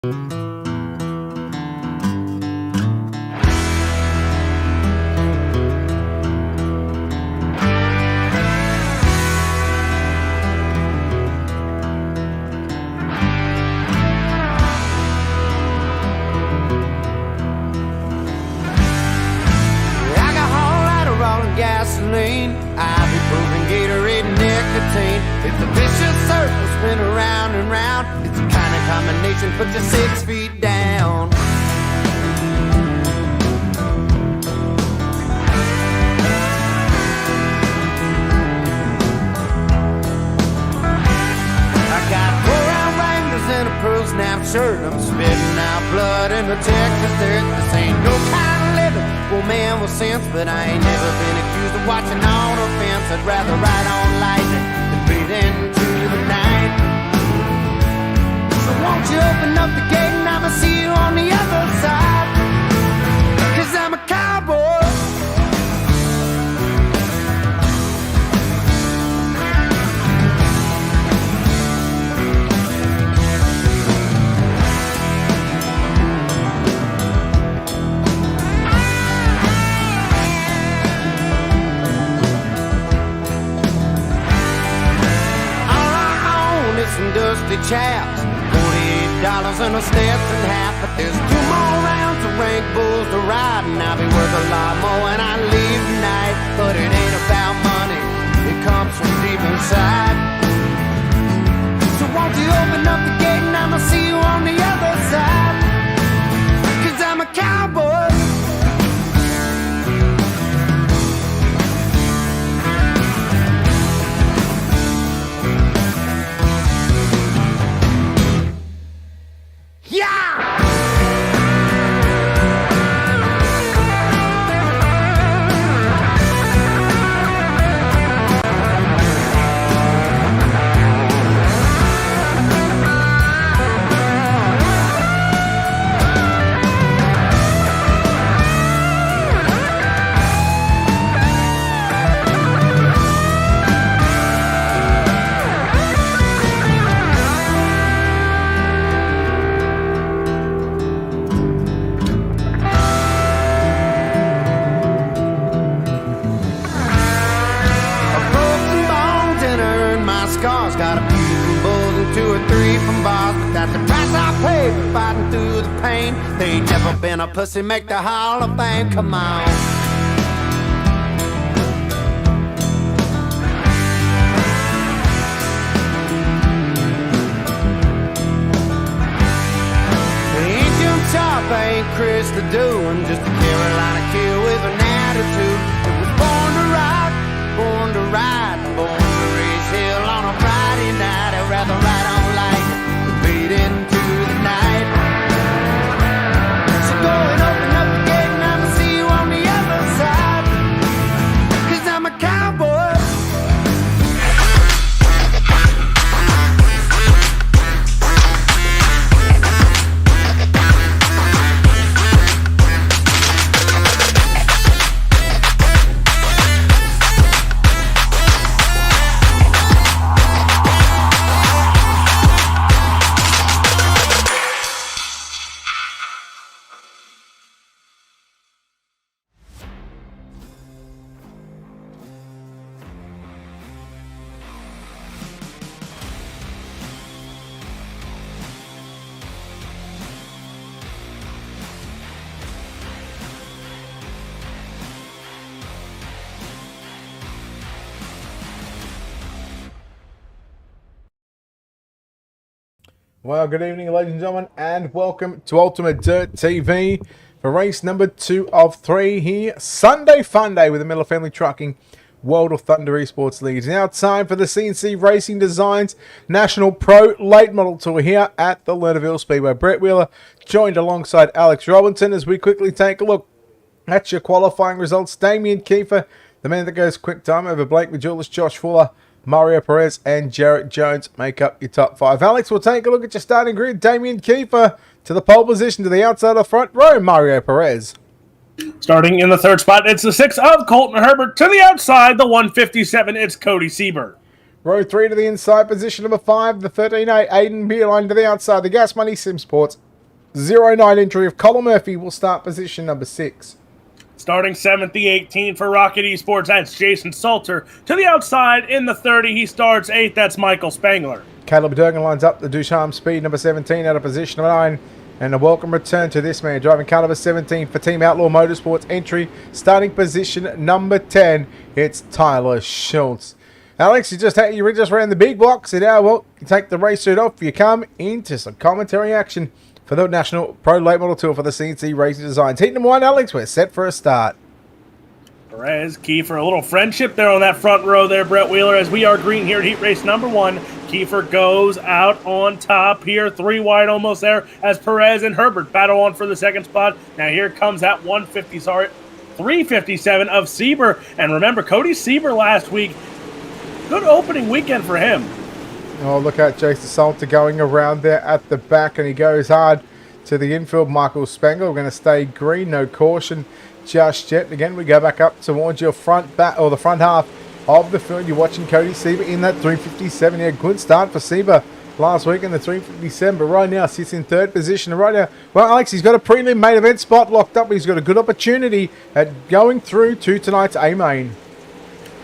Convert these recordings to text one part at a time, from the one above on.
Gasoline, ibuprofen, Gatorade, and nicotine. It's a vicious circle, spin around and round. It's a kind of combination, puts you 6 feet down. I got 4-round Wranglers and a pearl snap shirt. I'm spitting out blood in the Texas dirt. This ain't no kind of living, well man with sense, but I ain't never been accused of watching on a fence. I'd rather ride on lightning than bleed into the night. So won't you open up the gate and I'ma see you on the other side? 'Cause I'm a cowboy. Some dusty chaps, $48 and a Stetson hat. But there's 2 more rounds of rank bulls to ride, and I'll be worth a lot more when I leave tonight. But it ain't about money, it comes from deep inside. So won't you open up the gate and I'ma see you on the other side? 'Cause I'm a cowboy. Got a few from bulls and 2 or 3 from bars, but that's the price I pay for fighting through the pain. There ain't never been a pussy make the Hall of Fame. Come on. Ain't Jim Sharp, I ain't Chris the Do. I'm just a Carolina kid with an attitude. It was born to ride, born to ride, born to raise hell on a Friday night. I'd rather ride on light than bleed into the night. So go and open up the gate and I'ma see you on the other side. 'Cause I'm a cowboy. Well, good evening, ladies and gentlemen, and welcome to Ultimate Dirt TV for race number 2 of 3 here. Sunday Fun Day with the Miller Family Trucking World of Thunder Esports League. It's now time for the CNC Racing Designs National Pro Late Model Tour here at the Lernerville Speedway. Brett Wheeler joined alongside Alex Robinson as we quickly take a look at your qualifying results. Damien Kiefer, the man that goes quick time over Blake Majulis, Josh Fuller, Mario Perez and Jarrett Jones make up your top 5. Alex, we'll take a look at your starting grid. Damien Kiefer to the pole position, to the outside of the front row, Mario Perez. Starting in the 3rd spot, it's the 6 of Colton Herbert. To the outside, the 157, it's Cody Seaber. Row 3 to the inside, position number 5, the 13A, Aiden Beerline. To the outside, the Gas Money Sim Sports, 09 entry of Colin Murphy will start position number 6. Starting 7th, the 18 for Rocket Esports, that's Jason Salter. To the outside in the 30, he starts 8th, that's Michael Spangler. Caleb Durgan lines up the Ducharme Speed number 17 out of position number 9. And a welcome return to this man, driving car number 17 for Team Outlaw Motorsports entry. Starting position number 10, it's Tyler Schultz. Alex, you just ran the big blocks, and now, well, you take the race suit off, you come into some commentary action for the National Pro Late Model Tour for the CNC Racing Designs. Heat number 1, Alex, we're set for a start. Perez, Kiefer, a little friendship there on that front row there, Brett Wheeler, as we are green here at heat race number 1. Kiefer goes out on top here, 3 wide almost there, as Perez and Herbert battle on for the second spot. Now here comes that 357 of Sieber. And remember, Cody Sieber last week, good opening weekend for him. Oh, look at Jason Salter going around there at the back, and he goes hard to the infield. Michael Spangler, we're going to stay green, no caution just yet. Again, we go back up towards your front back, or the front half of the field. You're watching Cody Sieber in that 357. Yeah, good start for Sieber last week in the 357, but right now sits in 3rd position. And right now, well, Alex, he's got a prelim main event spot locked up. He's got a good opportunity at going through to tonight's A-main.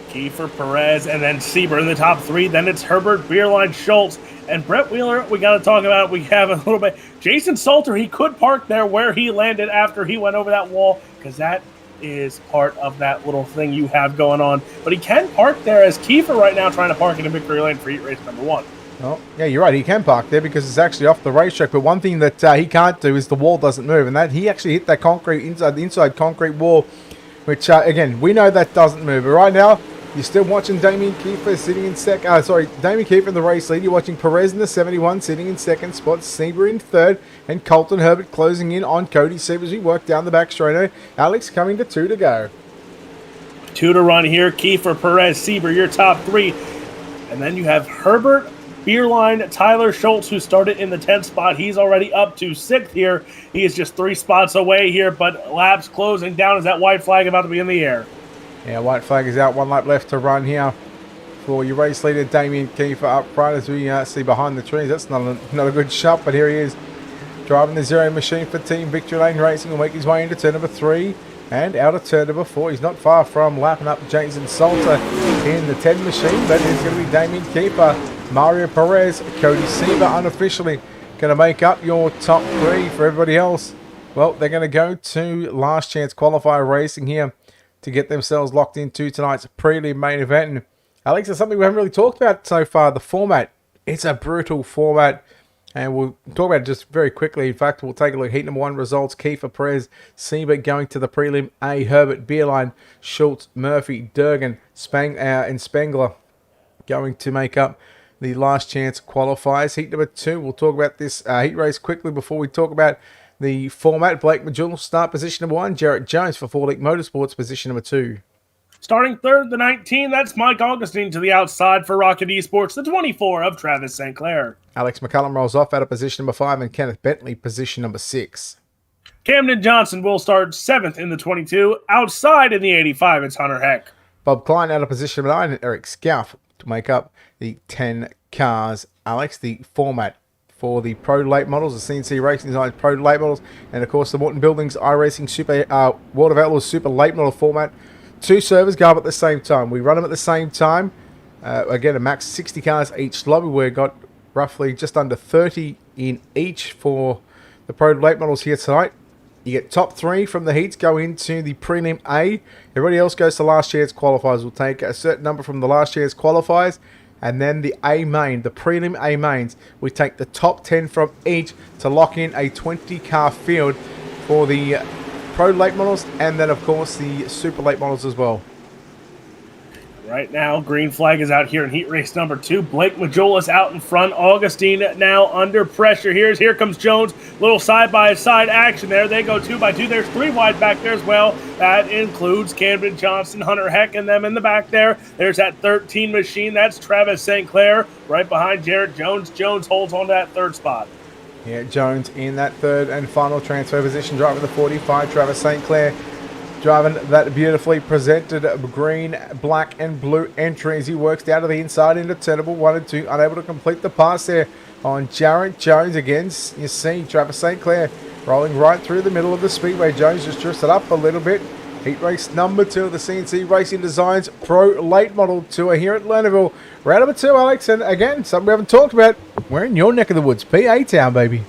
Kiefer, Perez, and then Sieber in the top 3. Then it's Herbert, Beerline, Schultz, and Brett Wheeler. We got to talk about it. We have a little bit. Jason Salter, he could park there where he landed after he went over that wall, because that is part of that little thing you have going on. But he can park there, as Kiefer right now trying to park in a victory lane for heat race number 1. Oh, yeah, you're right. He can park there because it's actually off the racetrack. But one thing that he can't do is the wall doesn't move, and that he actually hit that concrete inside concrete wall, which again we know that doesn't move. But right now, you're still watching Damien Kiefer sitting in second. Damien Kiefer in the race lead. You're watching Perez in the 71 sitting in second spot. Sieber in 3rd. And Colton Herbert closing in on Cody Sieber as we work down the back straight. Alex coming to 2 to go. 2 to run here. Kiefer, Perez, Sieber, your top 3. And then you have Herbert, Beerline, Tyler Schultz, who started in the 10th spot. He's already up to 6th here. He is just 3 spots away here, but laps closing down as that white flag about to be in the air. Yeah, white flag is out. 1 lap left to run here for your race leader, Damien Kiefer, up front as we see behind the trees. That's not a good shot, but here he is driving the zero machine for Team Victory Lane Racing and make his way into turn number 3 and out of turn number 4. He's not far from lapping up Jason Salter in the 10 machine, but it's going to be Damien Kiefer, Mario Perez, Cody Sieber unofficially going to make up your top 3. For everybody else, well, they're going to go to last chance qualifier racing here to get themselves locked into tonight's prelim main event. And Alex, there's something we haven't really talked about so far, the format. It's a brutal format, and we'll talk about it just very quickly. In fact, we'll take a look at heat number 1 results. Kiefer, Perez, Sieber going to the prelim A, Herbert, Beerline, Schultz, Murphy, Durgan, and Spengler going to make up the last chance qualifiers. Heat number 2, we'll talk about this heat race quickly before we talk about the format. Blake Majul start position number 1. Jarrett Jones for Four League Motorsports position number 2. Starting 3rd, the 19, that's Mike Augustine to the outside for Rocket Esports, the 24 of Travis St. Clair. Alex McCullum rolls off out of position number 5 and Kenneth Bentley position number 6. Camden Johnson will start 7th in the 22. Outside in the 85, it's Hunter Heck. Bob Klein out of position number 9 and Eric Scalf to make up the 10 cars. Alex, the format for the Pro Late Models, the CNC Racing Designs Pro Late Models, and of course the Morton Buildings iRacing Super World of Outlaws Super Late Model format. 2 servers go up at the same time. We run them at the same time. Again, a max 60 cars each lobby. We've got roughly just under 30 in each for the Pro Late Models here tonight. You get top 3 from the heats go into the prelim A. Everybody else goes to last year's qualifiers. We'll take a certain number from the last year's qualifiers. And then the A main, the prelim A mains, we take the top 10 from each to lock in a 20 car field for the Pro Late Models and then of course the Super Late Models as well. Right now, green flag is out here in heat race number 2. Blake Majolas out in front. Augustine now under pressure. Here comes Jones. Little side-by-side action there. They go 2 by 2. There's 3 wide back there as well. That includes Camden Johnson, Hunter Heck, and them in the back there. There's that 13 machine. That's Travis St. Clair right behind Jarrett Jones. Jones holds on to that 3rd spot. Yeah, Jones in that 3rd and final transfer position. Driving the 45, Travis St. Clair. Driving that beautifully presented green, black, and blue entry as he works down to the inside into turn number 1 and 2. Unable to complete the pass there on Jarrett Jones again. You see Travis St. Clair rolling right through the middle of the speedway. Jones just drifted up a little bit. Heat race number 2 of the CNC Racing Designs Pro Late Model Tour here at Lernerville. Round number 2, Alex, and again, something we haven't talked about. We're in your neck of the woods, PA Town, baby.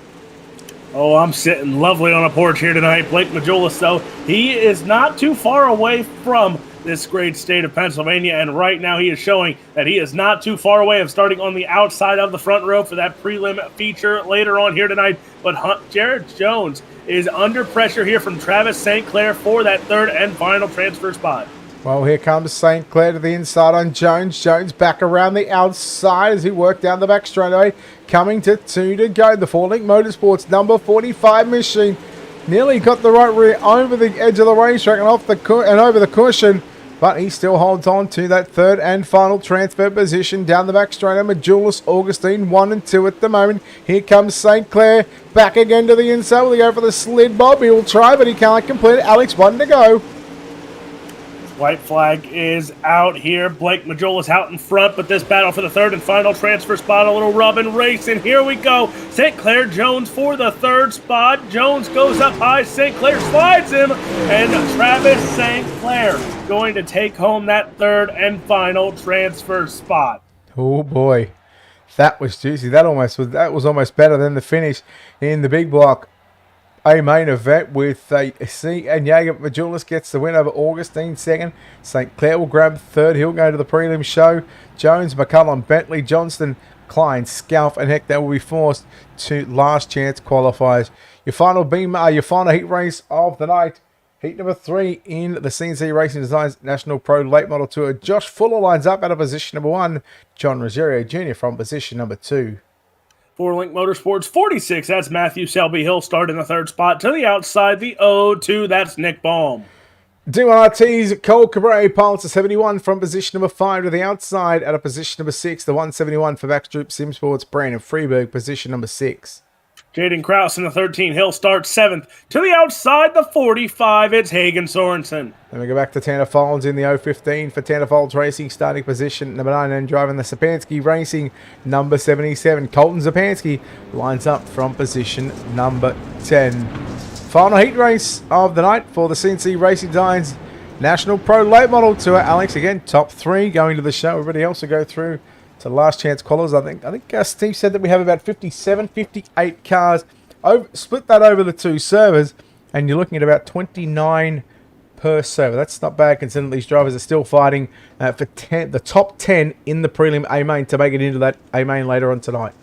Oh, I'm sitting lovely on a porch here tonight. Blake Majulis, though, he is not too far away from this great state of Pennsylvania, and right now he is showing that he is not too far away of starting on the outside of the front row for that prelim feature later on here tonight. But Jared Jones is under pressure here from Travis St. Clair for that third and final transfer spot. Well, here comes St. Clair to the inside on Jones. Jones back around the outside as he worked down the back straightaway. Coming to 2 to go. The 4Link Motorsports number 45 machine nearly got the right rear over the edge of the racetrack and over the cushion. But he still holds on to that third and final transfer position down the back straightaway. Majulis, Augustine, 1 and 2 at the moment. Here comes St. Clair back again to the inside. Will he go for the slid bob? He will try, but he can't complete it. Alex, 1 to go. White flag is out here. Blake Majulis out in front, but this battle for the third and final transfer spot, a little rub and race, and here we go. St. Clair Jones for the third spot. Jones goes up high. St. Clair slides him, and Travis St. Clair going to take home that third and final transfer spot. Oh boy, that was juicy. That was almost better than the finish in the big block. A main event with C and Jaeger. Majulis gets the win over Augustine second. St. Clair will grab third. He'll go to the prelim show. Jones, McCullum, Bentley, Johnston, Klein, Scalf, and Heck, they will be forced to last chance qualifiers. Your final heat race of the night. Heat number 3 in the CNC Racing Designs National Pro Late Model Tour. Josh Fuller lines up out of position number 1. John Rosario Jr. from position number 2. 4Link Motorsports 46, that's Matthew Selby. He'll start in the third spot. To the outside, the 0-2, that's Nick Baum. D1RT's Cole Cabrera pilots a 71 from position number 5 to the outside at a position number 6. The 171 for Backstroup Simsports, Brandon Freeberg, position number 6. Jaden Krause in the 13, he'll start 7th. To the outside, the 45, it's Hagen Sorensen. Then we go back to Tanner Folds in the 015 for Tanner Folds Racing, starting position number 9 and driving the Sapansky Racing number 77. Colton Sapansky lines up from position number 10. Final heat race of the night for the CNC Racing Designs National Pro Late Model Tour. Alex, again, top 3 going to the show. Everybody else will go through to last chance callers. I think Steve said that we have about 57, 58 cars. Split that over the 2 servers, and you're looking at about 29 per server. That's not bad considering these drivers are still fighting for the top 10 in the prelim A main to make it into that A main later on tonight.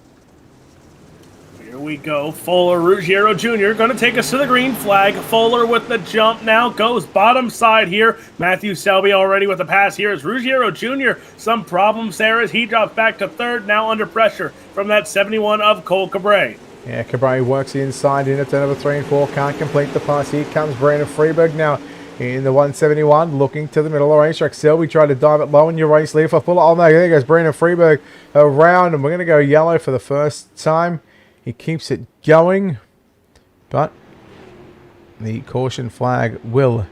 Here we go. Fuller Ruggiero Jr. going to take us to the green flag. Fuller with the jump now goes bottom side here. Matthew Selby already with the pass here as Ruggiero Jr. Some problems there as he drops back to third, now under pressure from that 71 of Cole Cabrera. Yeah, Cabrera works the inside in at turn number 3 and 4. Can't complete the pass. Here comes Brandon Freeberg now in the 171, looking to the middle of the racetrack. Selby tried to dive it low in your race lead for Fuller. Oh no, there goes Brandon Freeberg around, and we're going to go yellow for the first time. He keeps it going, but the caution flag will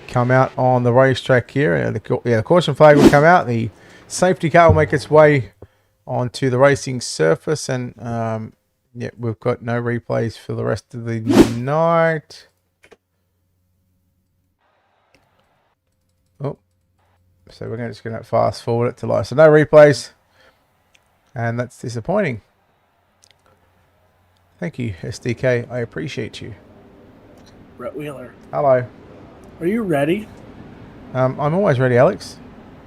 come out on the racetrack here. The caution flag will come out. The safety car will make its way onto the racing surface, and yeah, we've got no replays for the rest of the night. Oh, so we're just going to fast forward it to live. So no replays, and that's disappointing. Thank you, SDK. I appreciate you. Brett Wheeler. Hello. Are you ready? I'm always ready, Alex.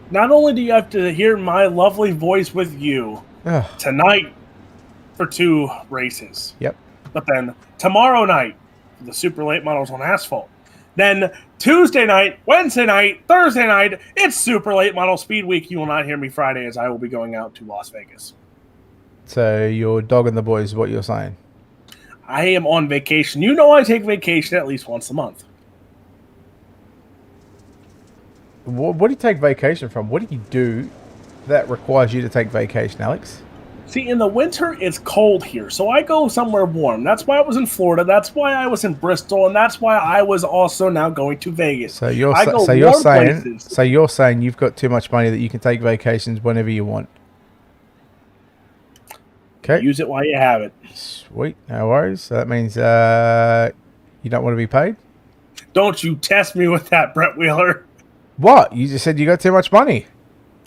Not only do you have to hear my lovely voice with you tonight for 2 races. Yep. But then tomorrow night, the super late models on asphalt. Then Tuesday night, Wednesday night, Thursday night, it's super late model speed week. You will not hear me Friday as I will be going out to Las Vegas. So you're dogging the boys is what you're saying. I am on vacation. You know I take vacation at least once a month. What do you take vacation from? What do you do that requires you to take vacation, Alex? See, in the winter, it's cold here, so I go somewhere warm. That's why I was in Florida. That's why I was in Bristol, and that's why I was also now going to Vegas. So you're saying you've got too much money that you can take vacations whenever you want. Okay. Use it while you have it. Sweet. No worries. So that means you don't want to be paid? Don't you test me with that, Brett Wheeler. What? You just said you got too much money.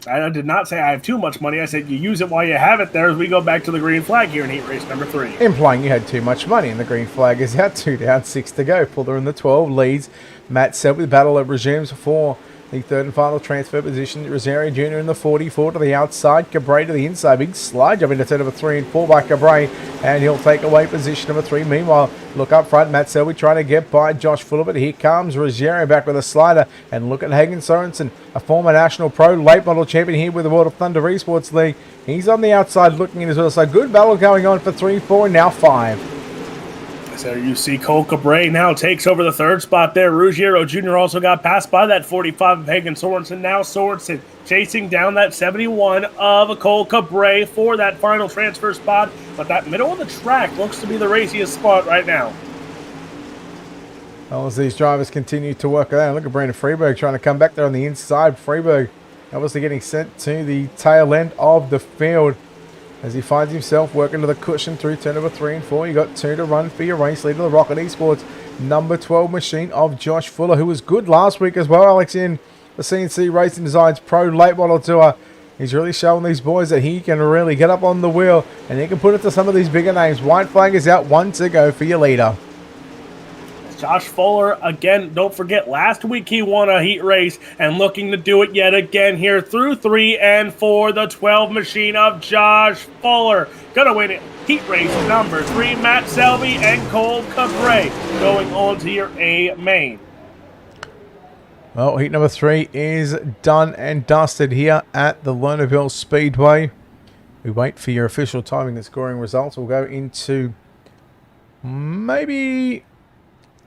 I did not say I have too much money. I said you use it while you have it there as we go back to the green flag here in heat race number 3. Implying you had too much money, and the green flag is out. 2 down, 6 to go. Fuller in the 12 leads. Matt Selby, the battle that resumes for the third and final transfer position. Rosario Jr. in the 44 to the outside. Cabrera to the inside. Big slide jump into turn number 3 and 4 by Cabrera, and he'll take away position number 3. Meanwhile, look up front. Matt Selby trying to get by Josh Fuller, but here comes Rosario back with a slider. And look at Hagen Sorensen, a former national pro late model champion here with the World of Thunder Esports League. He's on the outside looking in as well. So good battle going on for 3, 4, and now 5. So you see Cole Cabrera now takes over the third spot there. Ruggiero Jr. also got passed by that 45 of Hagen Sorensen. Now Sorensen chasing down that 71 of Cole Cabrera for that final transfer spot. But that middle of the track looks to be the raciest spot right now. Well, as these drivers continue to work around, look at Brandon Freeberg trying to come back there on the inside. Freeberg obviously getting sent to the tail end of the field as he finds himself working to the cushion through turn number 3 and 4. You got 2 to run for your race leader, the Rocket Esports number 12 machine of Josh Fuller, who was good last week as well, Alex, in the CNC Racing Designs Pro Late Model Tour. He's really showing these boys that he can really get up on the wheel and he can put it to some of these bigger names. White flag is out, 1 to go for your leader. Josh Fuller, again, don't forget, last week he won a heat race and looking to do it yet again here through 3 and 4. The 12 machine of Josh Fuller. Gonna win it. Heat race number 3, Matt Selby and Cole Cabrera going on to your A main. Well, heat number 3 is done and dusted here at the Lernerville Speedway. We wait for your official timing and scoring results. We'll go into maybe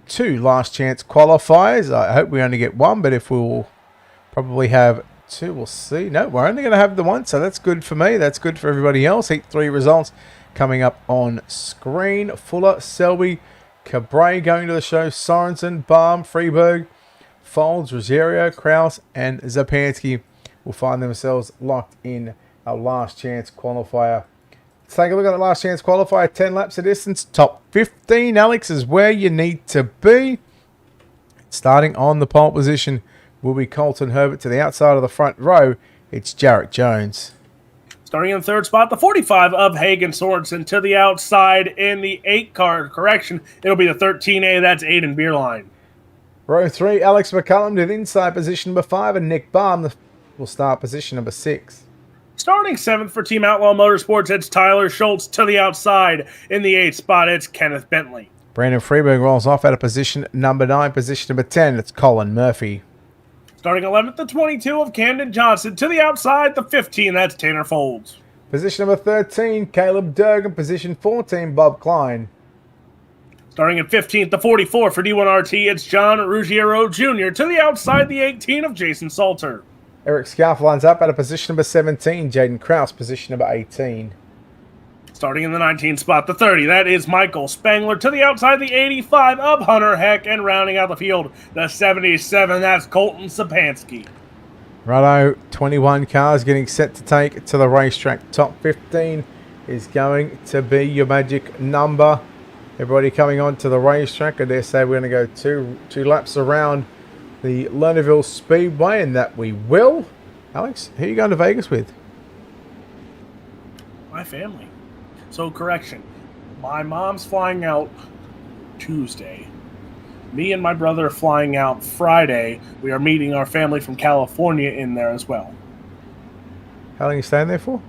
2 last chance qualifiers. I hope we only get 1, but if we'll probably have 2, we'll see. No, we're only going to have the 1, so that's good for me. That's good for everybody else. Heat 3 results coming up on screen. Fuller, Selby, Cabrera going to the show. Sorensen, Baum, Freeberg, Folds, Rosario, Kraus, and Zapansky will find themselves locked in our last chance qualifier. Let's take a look at the last chance qualifier. 10 laps of distance. Top 15, Alex, is where you need to be. Starting on the pole position will be Colton Herbert. To the outside of the front row, it's Jarrett Jones. Starting in the third spot, the 45 of Hagen Sorensen. To the outside in the 8 car. Correction, it'll be the 13A. That's Aiden Beerline. Row 3, Alex McCullum to the inside position number 5, and Nick Baum will start position number 6. Starting 7th for Team Outlaw Motorsports, it's Tyler Schultz. To the outside in the 8th spot, it's Kenneth Bentley. Brandon Freeberg rolls off out of position number 9. Position number 10, it's Colin Murphy. Starting 11th, the 22 of Camden Johnson. To the outside, the 15, that's Tanner Folds. Position number 13, Caleb Durgan. Position 14, Bob Klein. Starting at 15th, the 44 for D1RT, it's John Ruggiero Jr. To the outside, the 18 of Jason Salter. Eric Scarf lines up out of position number 17. Jaden Krause, position number 18. Starting in the 19th spot, the 30, that is Michael Spangler. To the outside, the 85 of Hunter Heck. And rounding out the field, the 77, that's Colton Sapansky. Righto, 21 cars getting set to take to the racetrack. Top 15 is going to be your magic number. Everybody coming on to the racetrack. I dare say we're going to go two laps around the Lernerville Speedway, and that we will. Alex, who are you going to Vegas with? My family. So, correction. My mom's flying out Tuesday. Me and my brother are flying out Friday. We are meeting our family from California in there as well. How long are you staying there for?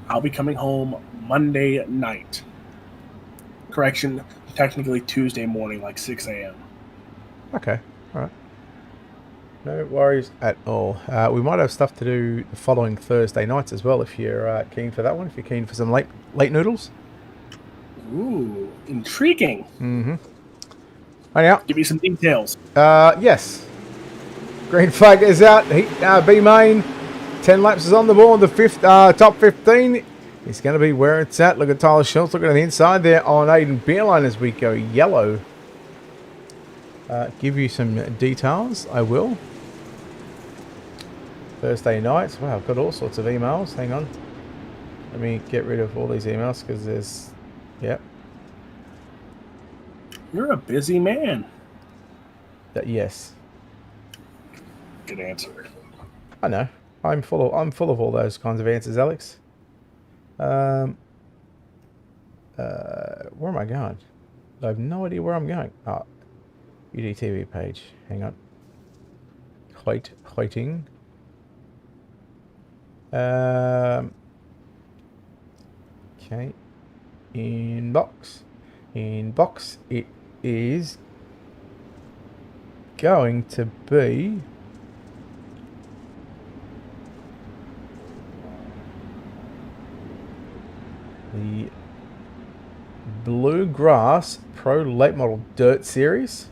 I'll be coming home Monday night. Correction, technically Tuesday morning, like 6 a.m. Okay, all right. No worries at all. We might have stuff to do the following Thursday nights as well, if you're keen for that one. If you're keen for some late noodles. Ooh, intriguing. Mm-hmm. Anyhow, give me some details. Yes. Green flag is out. B main. 10 laps is on the board. The top 15 is going to be where it's at. Look at Tyler Schultz looking at the inside there on Aiden Beerline as we go yellow. Give you some details. I will. Thursday nights. Wow, I've got all sorts of emails. Hang on. Let me get rid of all these emails because there's... Yep. You're a busy man. Yes. Good answer. I know. I'm full of all those kinds of answers, Alex. Where am I going? I have no idea where I'm going. Oh, UDTV page. Hang on. Waiting. Okay. Inbox. It is going to be the Bluegrass Pro Late Model Dirt Series.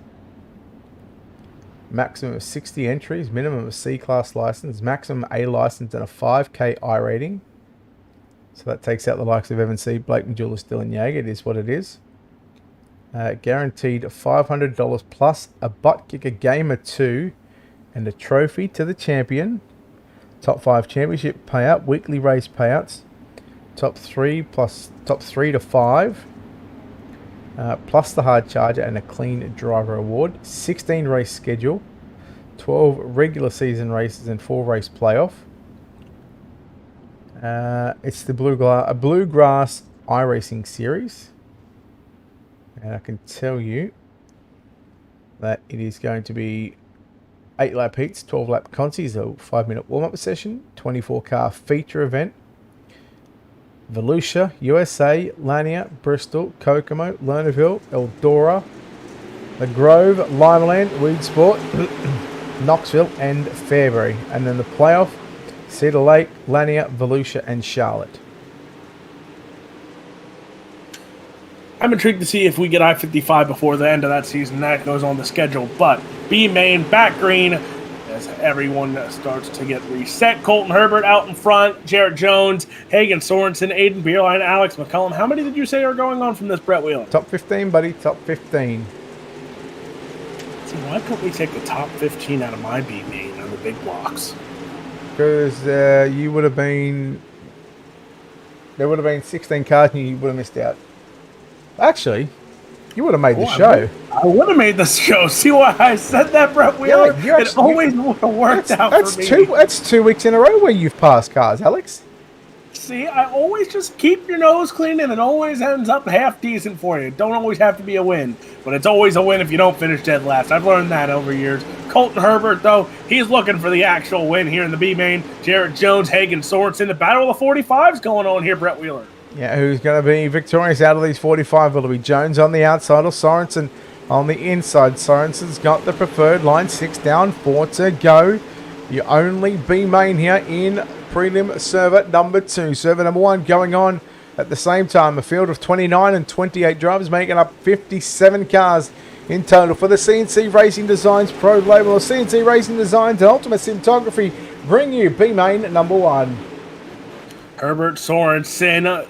Maximum of 60 entries, minimum of C-Class license, maximum A license, and a 5K I rating. So that takes out the likes of Evan C, Blake Majulis, Dylan Yeager. It is what it is. Guaranteed $500 plus a butt kicker game or 2 and a trophy to the champion. Top 5 championship payout, weekly race payouts. Top 3 to 5. Plus the hard charger and a clean driver award. 16 race schedule. 12 regular season races and 4 race playoff. It's the Bluegrass iRacing series. And I can tell you that it is going to be 8 lap heats, 12 lap consies, a 5-minute warm-up session, 24 car feature event. Volusia, USA, Lania, Bristol, Kokomo, Lernerville, Eldora, The Grove, Limeland, Weedsport, Knoxville, and Fairbury. And then the playoff, Cedar Lake, Lania, Volusia, and Charlotte. I'm intrigued to see if we get I-55 before the end of that season. That goes on the schedule. But B main, back green, as everyone starts to get reset. Colton Herbert out in front. Jarrett Jones, Hagen Sorensen, Aiden Beerline, Alex McCullum. How many did you say are going on from this Brett Wheeler? Top 15, buddy. Top 15. See, why couldn't we take the top 15 out of my B main on the big blocks? Because you would have been... There would have been 16 cars and you would have missed out. Actually, you would have made the show. I would have made the show. See why I said that, Brett Wheeler? Yeah, it always would have worked out for me. That's 2 weeks in a row where you've passed cars, Alex. See, I always just keep your nose clean and it always ends up half decent for you. It don't always have to be a win, but it's always a win if you don't finish dead last. I've learned that over years. Colton Herbert, though, he's looking for the actual win here in the B main. Jarrett Jones, Hagen Sorensen. The battle of the 45s going on here, Brett Wheeler. Yeah, who's going to be victorious out of these 45? Will it be Jones on the outside or Sorensen on the inside? Sorensen's got the preferred line. 6 down, 4 to go. You only B main here in prelim server number 2. Server number 1 going on at the same time. A field of 29 and 28 drivers making up 57 cars in total for the CNC Racing Designs Pro label. CNC Racing Designs and Ultimate Cinematography bring you B main number 1. Herbert, Sorensen,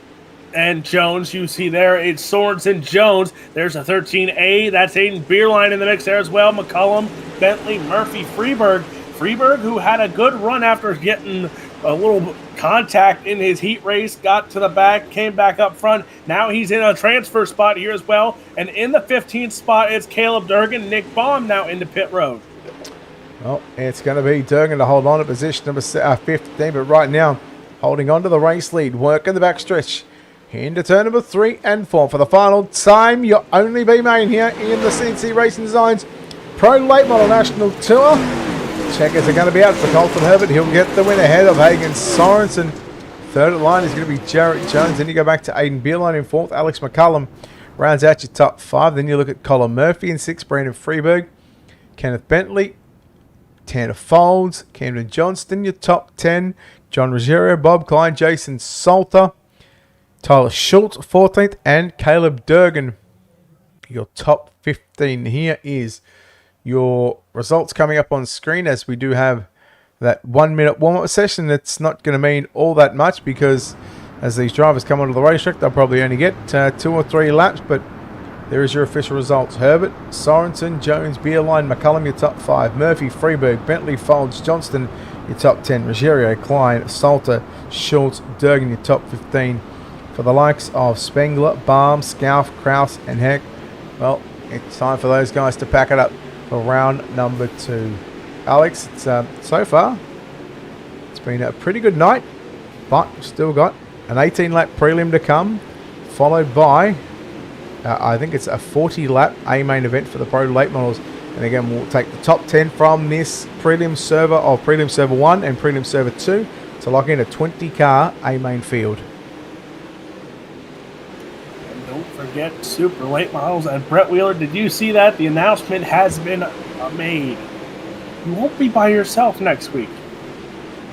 and Jones, you see there, it's Sorensen, Jones. There's a 13A. That's Aiden Beerline in the mix there as well. McCullum, Bentley, Murphy, Freeberg. Freeberg, who had a good run after getting a little contact in his heat race, got to the back, came back up front. Now he's in a transfer spot here as well. And in the 15th spot, it's Caleb Durgan, Nick Baum now into pit road. Well, it's going to be Durgan to hold on to position number 15, but right now, holding on to the race lead, working the backstretch. Into turn number 3 and 4 for the final time. Your only B main here in the CNC Racing Designs Pro Late Model National Tour. Checkers are going to be out for Colton Herbert. He'll get the win ahead of Hagen Sorensen. Third at line is going to be Jarrett Jones. Then you go back to Aiden Beerline in 4th. Alex McCullum rounds out your top 5. Then you look at Colin Murphy in 6th. Brandon Freeberg. Kenneth Bentley. Tanner Folds. Camden Johnston, your top 10. John Ruggiero, Bob Klein, Jason Salter. Tyler Schultz, 14th, and Caleb Durgan, your top 15. Here is your results coming up on screen as we do have that 1-minute warm-up session. It's not going to mean all that much because as these drivers come onto the racetrack, they'll probably only get 2 or 3 laps, but there is your official results. Herbert, Sorensen, Jones, Beerline, McCullum, your top 5. Murphy, Freeberg, Bentley, Folds, Johnston, your top 10. Ruggiero, Klein, Salter, Schultz, Durgan, your top 15. For the likes of Spengler, Baum, Scalf, Kraus, and Heck, well, it's time for those guys to pack it up for round number 2. Alex, it's so far, it's been a pretty good night, but we've still got an 18-lap prelim to come, followed by, I think it's a 40-lap A-main event for the Pro Late Models. And again, we'll take the top 10 from this prelim server of Prelim Server 1 and Prelim Server 2 to lock in a 20-car A-main field. And don't forget Super Late Models. And Brett Wheeler, did you see that? The announcement has been made. You won't be by yourself next week.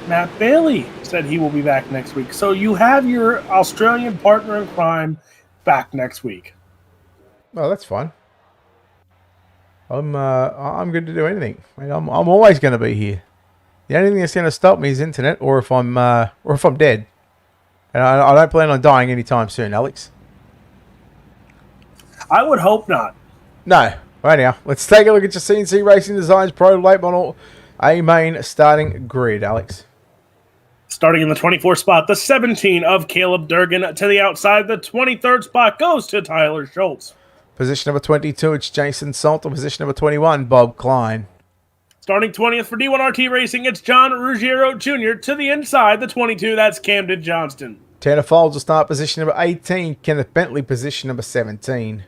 Matt Bailey said he will be back next week. So you have your Australian partner in crime back next week. Oh, that's fine. I'm good to do anything. I mean, I'm always going to be here. The only thing that's going to stop me is internet, or if I'm dead. And I don't plan on dying anytime soon, Alex. I would hope not. No. Right now, let's take a look at your CNC Racing Designs Pro Late Model A-main starting grid, Alex. Starting in the 24th spot, the 17 of Caleb Durgan to the outside. The 23rd spot goes to Tyler Schultz. Position number 22, it's Jason Salter. Position number 21, Bob Klein. Starting 20th for D1RT Racing, it's John Ruggiero Jr. to the inside. The 22, that's Camden Johnston. Tanner Folds will start position number 18. Kenneth Bentley, position number 17.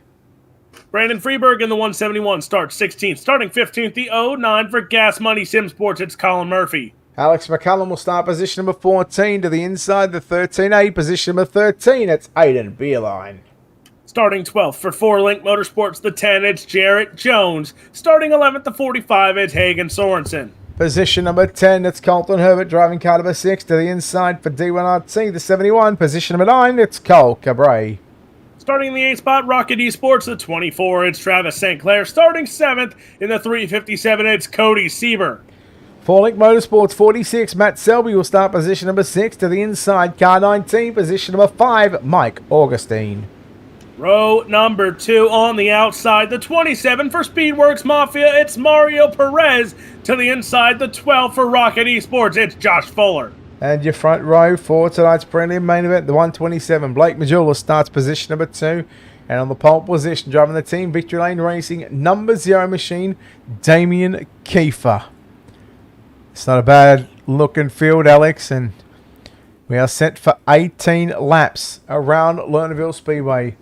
Brandon Freeberg in the 171 starts 16th. Starting 15th, the 09 for Gas Money Sim Sports, it's Colin Murphy. Alex McCullum will start position number 14 to the inside. The 13A, position number 13, it's Aidan Beerline. Starting 12th for 4Link Motorsports, the 10, it's Jarrett Jones. Starting 11th, the 45, it's Hagen Sorensen. Position number 10, it's Colton Herbert, driving car number 6 to the inside for D1RT, the 71. Position number 9, it's Cole Cabray. Starting in the 8th spot, Rocket Esports, the 24, it's Travis St. Clair. Starting 7th in the 357, it's Cody Sieber. 4Link Motorsports, 46, Matt Selby will start position number 6 to the inside. Car 19, position number 5, Mike Augustine. Row number 2 on the outside, the 27 for Speedworks Mafia, it's Mario Perez. To the inside, the 12 for Rocket Esports, it's Josh Fuller. And your front row for tonight's prelim main event, the 127, Blake Majula starts position number 2. And on the pole position, driving the team, Victory Lane Racing, number 0 machine, Damien Kiefer. It's not a bad looking field, Alex, and we are set for 18 laps around Lernerville Speedway.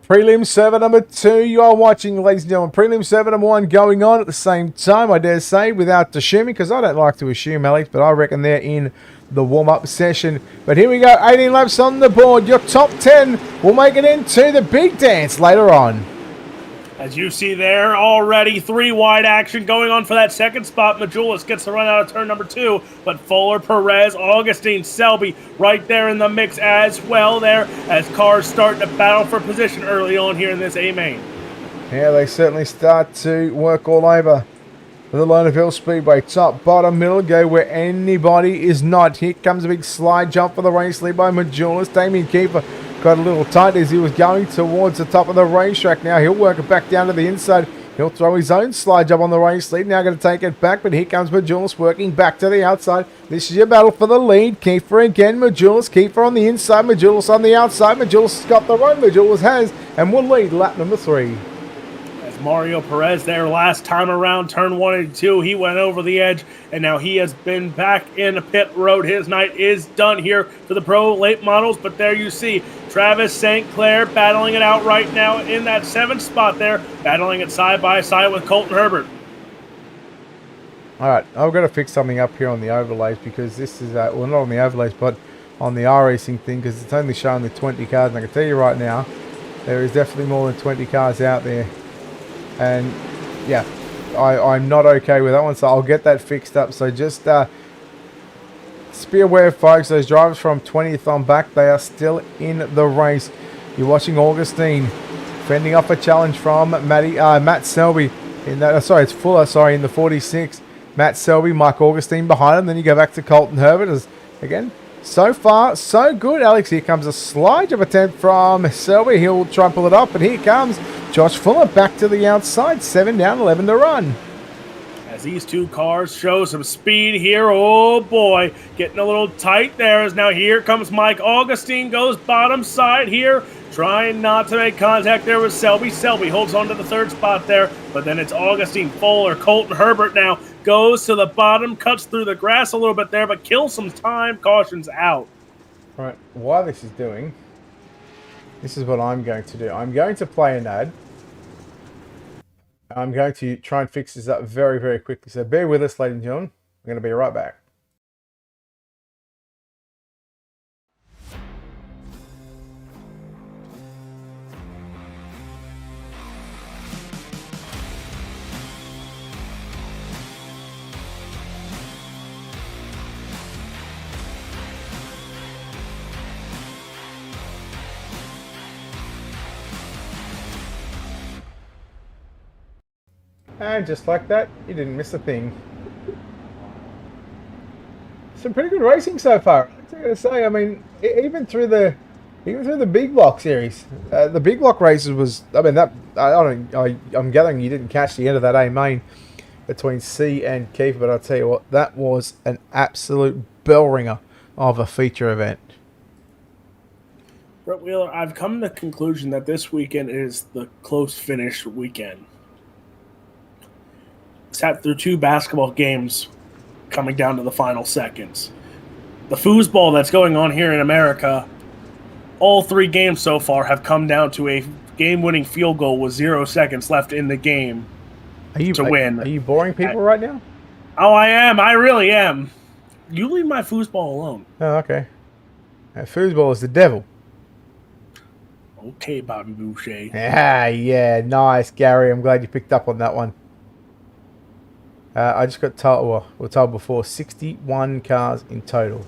Prelim server number 2, you are watching, ladies and gentlemen. Prelim server number 1 going on at the same time, I dare say, without assuming, because I don't like to assume, Alex, but I reckon they're in the warm-up session. But here we go, 18 laps on the board. Your top 10 will make it into the big dance later on. As you see there, already 3 wide action going on for that second spot. Majulis gets the run out of turn number 2, but Fuller, Perez, Augustine, Selby right there in the mix as well there as cars start to battle for position early on here in this A-main. Yeah, they certainly start to work all over the Lernerville Speedway. Top, bottom, middle, go where anybody is not. Here comes a big slide jump for the race lead by Majulis. Damien Kiefer got a little tight as he was going towards the top of the racetrack. Now he'll work it back down to the inside. He'll throw his own slide jump on the race lead. Now going to take it back, but here comes Majulis working back to the outside. This is your battle for the lead. Kiefer again, Majulis. Kiefer on the inside, Majulis on the outside. Majulis has got the run. Majulis has, and will lead lap number 3. Mario Perez there last time around, turn 1 and 2, he went over the edge, and now he has been back in pit road. His night is done here for the Pro Late Models, but there you see Travis St. Clair battling it out right now in that 7th spot there, battling it side by side with Colton Herbert. All right, I've got to fix something up here on the overlays, because this is, well, not on the overlays, but on the iRacing thing, because it's only showing the 20 cars, and I can tell you right now, there is definitely more than 20 cars out there. And yeah, I'm not okay with that one, so I'll get that fixed up. So just be aware, folks, those drivers from 20th on back, they are still in the race. You're watching Augustine fending off a challenge from Matt Selby in that. Sorry, it's Fuller. Sorry, in the 46. Matt Selby, Mike Augustine behind him. Then you go back to Colton Herbert as again. So far, so good, Alex. Here comes a slide of attempt from Selby. He'll try and pull it up, but here comes Josh Fuller back to the outside. 7 down, 11 to run. as these two cars show some speed here. Oh boy, getting a little tight there as now here comes Mike Augustine, goes bottom side here, trying not to make contact there with Selby. Selby holds on to the third spot there, but then it's Augustine, Fuller, Colton Herbert now goes to the bottom, cuts through the grass a little bit there, but kills some time, cautions out. Right, while this is doing, this is what I'm going to do. I'm going to play an ad. I'm going to try and fix this up very, very quickly. So bear with us, ladies and gentlemen. I'm going to be right back. And just like that, you didn't miss a thing. Some pretty good racing so far. I gotta say, I mean, even through the big block series, the big block races was. I mean, that I'm gathering you didn't catch the end of that A main between C and Kiefer, but I'll tell you what, that was an absolute bell ringer of a feature event. Brett Wheeler, I've come to the conclusion that this weekend is the close finish weekend. Sat through 2 basketball games coming down to the final seconds. The foosball that's going on here in America, all 3 games so far have come down to a game-winning field goal with 0 seconds left in the game to win. Are you boring people right now? Oh, I am. I really am. You leave my foosball alone. Oh, okay. Foosball is the devil. Okay, Bobby Boucher. Yeah, nice, Gary. I'm glad you picked up on that one. I just got told, well, we were told before, 61 cars in total.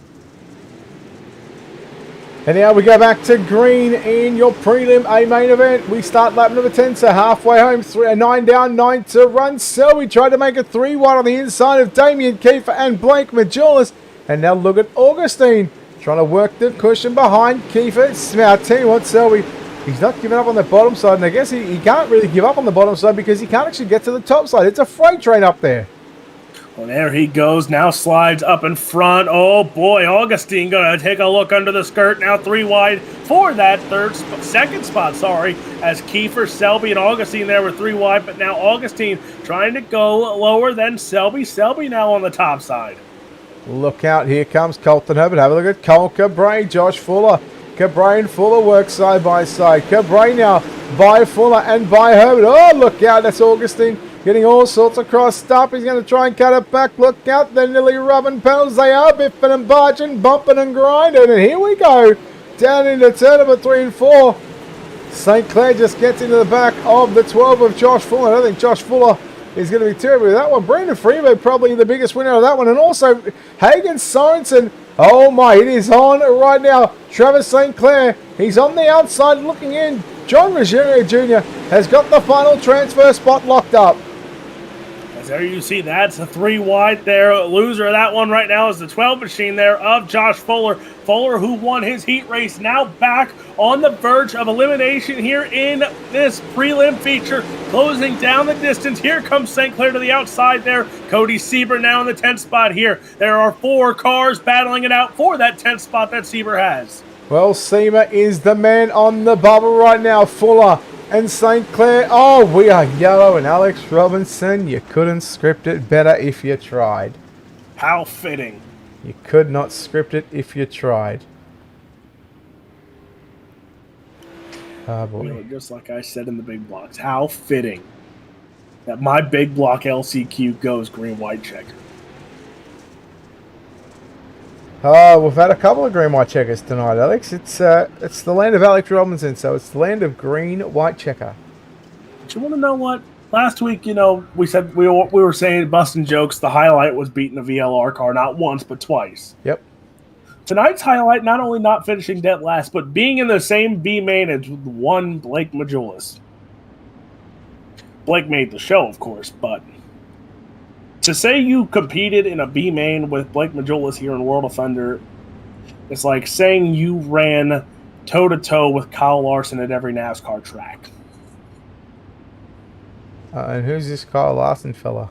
And now we go back to green in your prelim A main event. We start lap number 10, so halfway home, 9 down, 9 to run. So we tried to make it 3 wide on the inside of Damien Kiefer and Blake Majulis. And now look at Augustine trying to work the cushion behind Kiefer. I'll tell you what, Selby, he's not giving up on the bottom side. And I guess he can't really give up on the bottom side because he can't actually get to the top side. It's a freight train up there. Well, there he goes. Now slides up in front. Oh, boy. Augustine going to take a look under the skirt. Now 3 wide for that second spot, as Kiefer, Selby, and Augustine there were 3 wide. But now Augustine trying to go lower than Selby. Selby now on the top side. Look out. Here comes Colton Herbert. Have a look at Cole Cabray, Josh Fuller. Cabray and Fuller work side by side. Cabray now by Fuller and by Herbert. Oh, look out. That's Augustine. Getting all sorts of crossed up. He's going to try and cut it back. Look out. They're nearly rubbing pedals. They are biffing and barging, bumping and grinding. And here we go. Down into turn number 3 and 4. St. Clair just gets into the back of the 12 of Josh Fuller. I don't think Josh Fuller is going to be terrible with that one. Brandon Freeman probably the biggest winner of that one. And also Hagen Sorensen. Oh my, it is on right now. Travis St. Clair. He's on the outside looking in. John Ruggiero Jr. has got the final transfer spot locked up. There you see, that's a 3 wide there. Loser of that one right now is the 12 machine there of Josh Fuller. Fuller, who won his heat race, now back on the verge of elimination here in this prelim feature, closing down the distance. Here comes St. Clair to the outside there. Cody Sieber now in the 10th spot here. There are 4 cars battling it out for that 10th spot that Sieber has. Well, Sieber is the man on the bubble right now. Fuller and St. Clair. Oh, we are yellow. And Alex Robinson, you couldn't script it better if you tried. How fitting. You could not script it if you tried. Oh, boy. You know, just like I said in the big blocks, how fitting that my big block LCQ goes green-white checker. Oh, we've had a couple of green-white checkers tonight, Alex. It's the land of Alex Robinson, so it's the land of green-white checker. But you want to know what? Last week, you know, we said we were saying busting jokes. The highlight was beating a VLR car not once but twice. Yep. Tonight's highlight, not only not finishing dead last, but being in the same B main as one Blake Majulis. Blake made the show, of course, but to say you competed in a B main with Blake Majulis here in World of Thunder, it's like saying you ran toe-to-toe with Kyle Larson at every NASCAR track. And who's this Kyle Larson fella?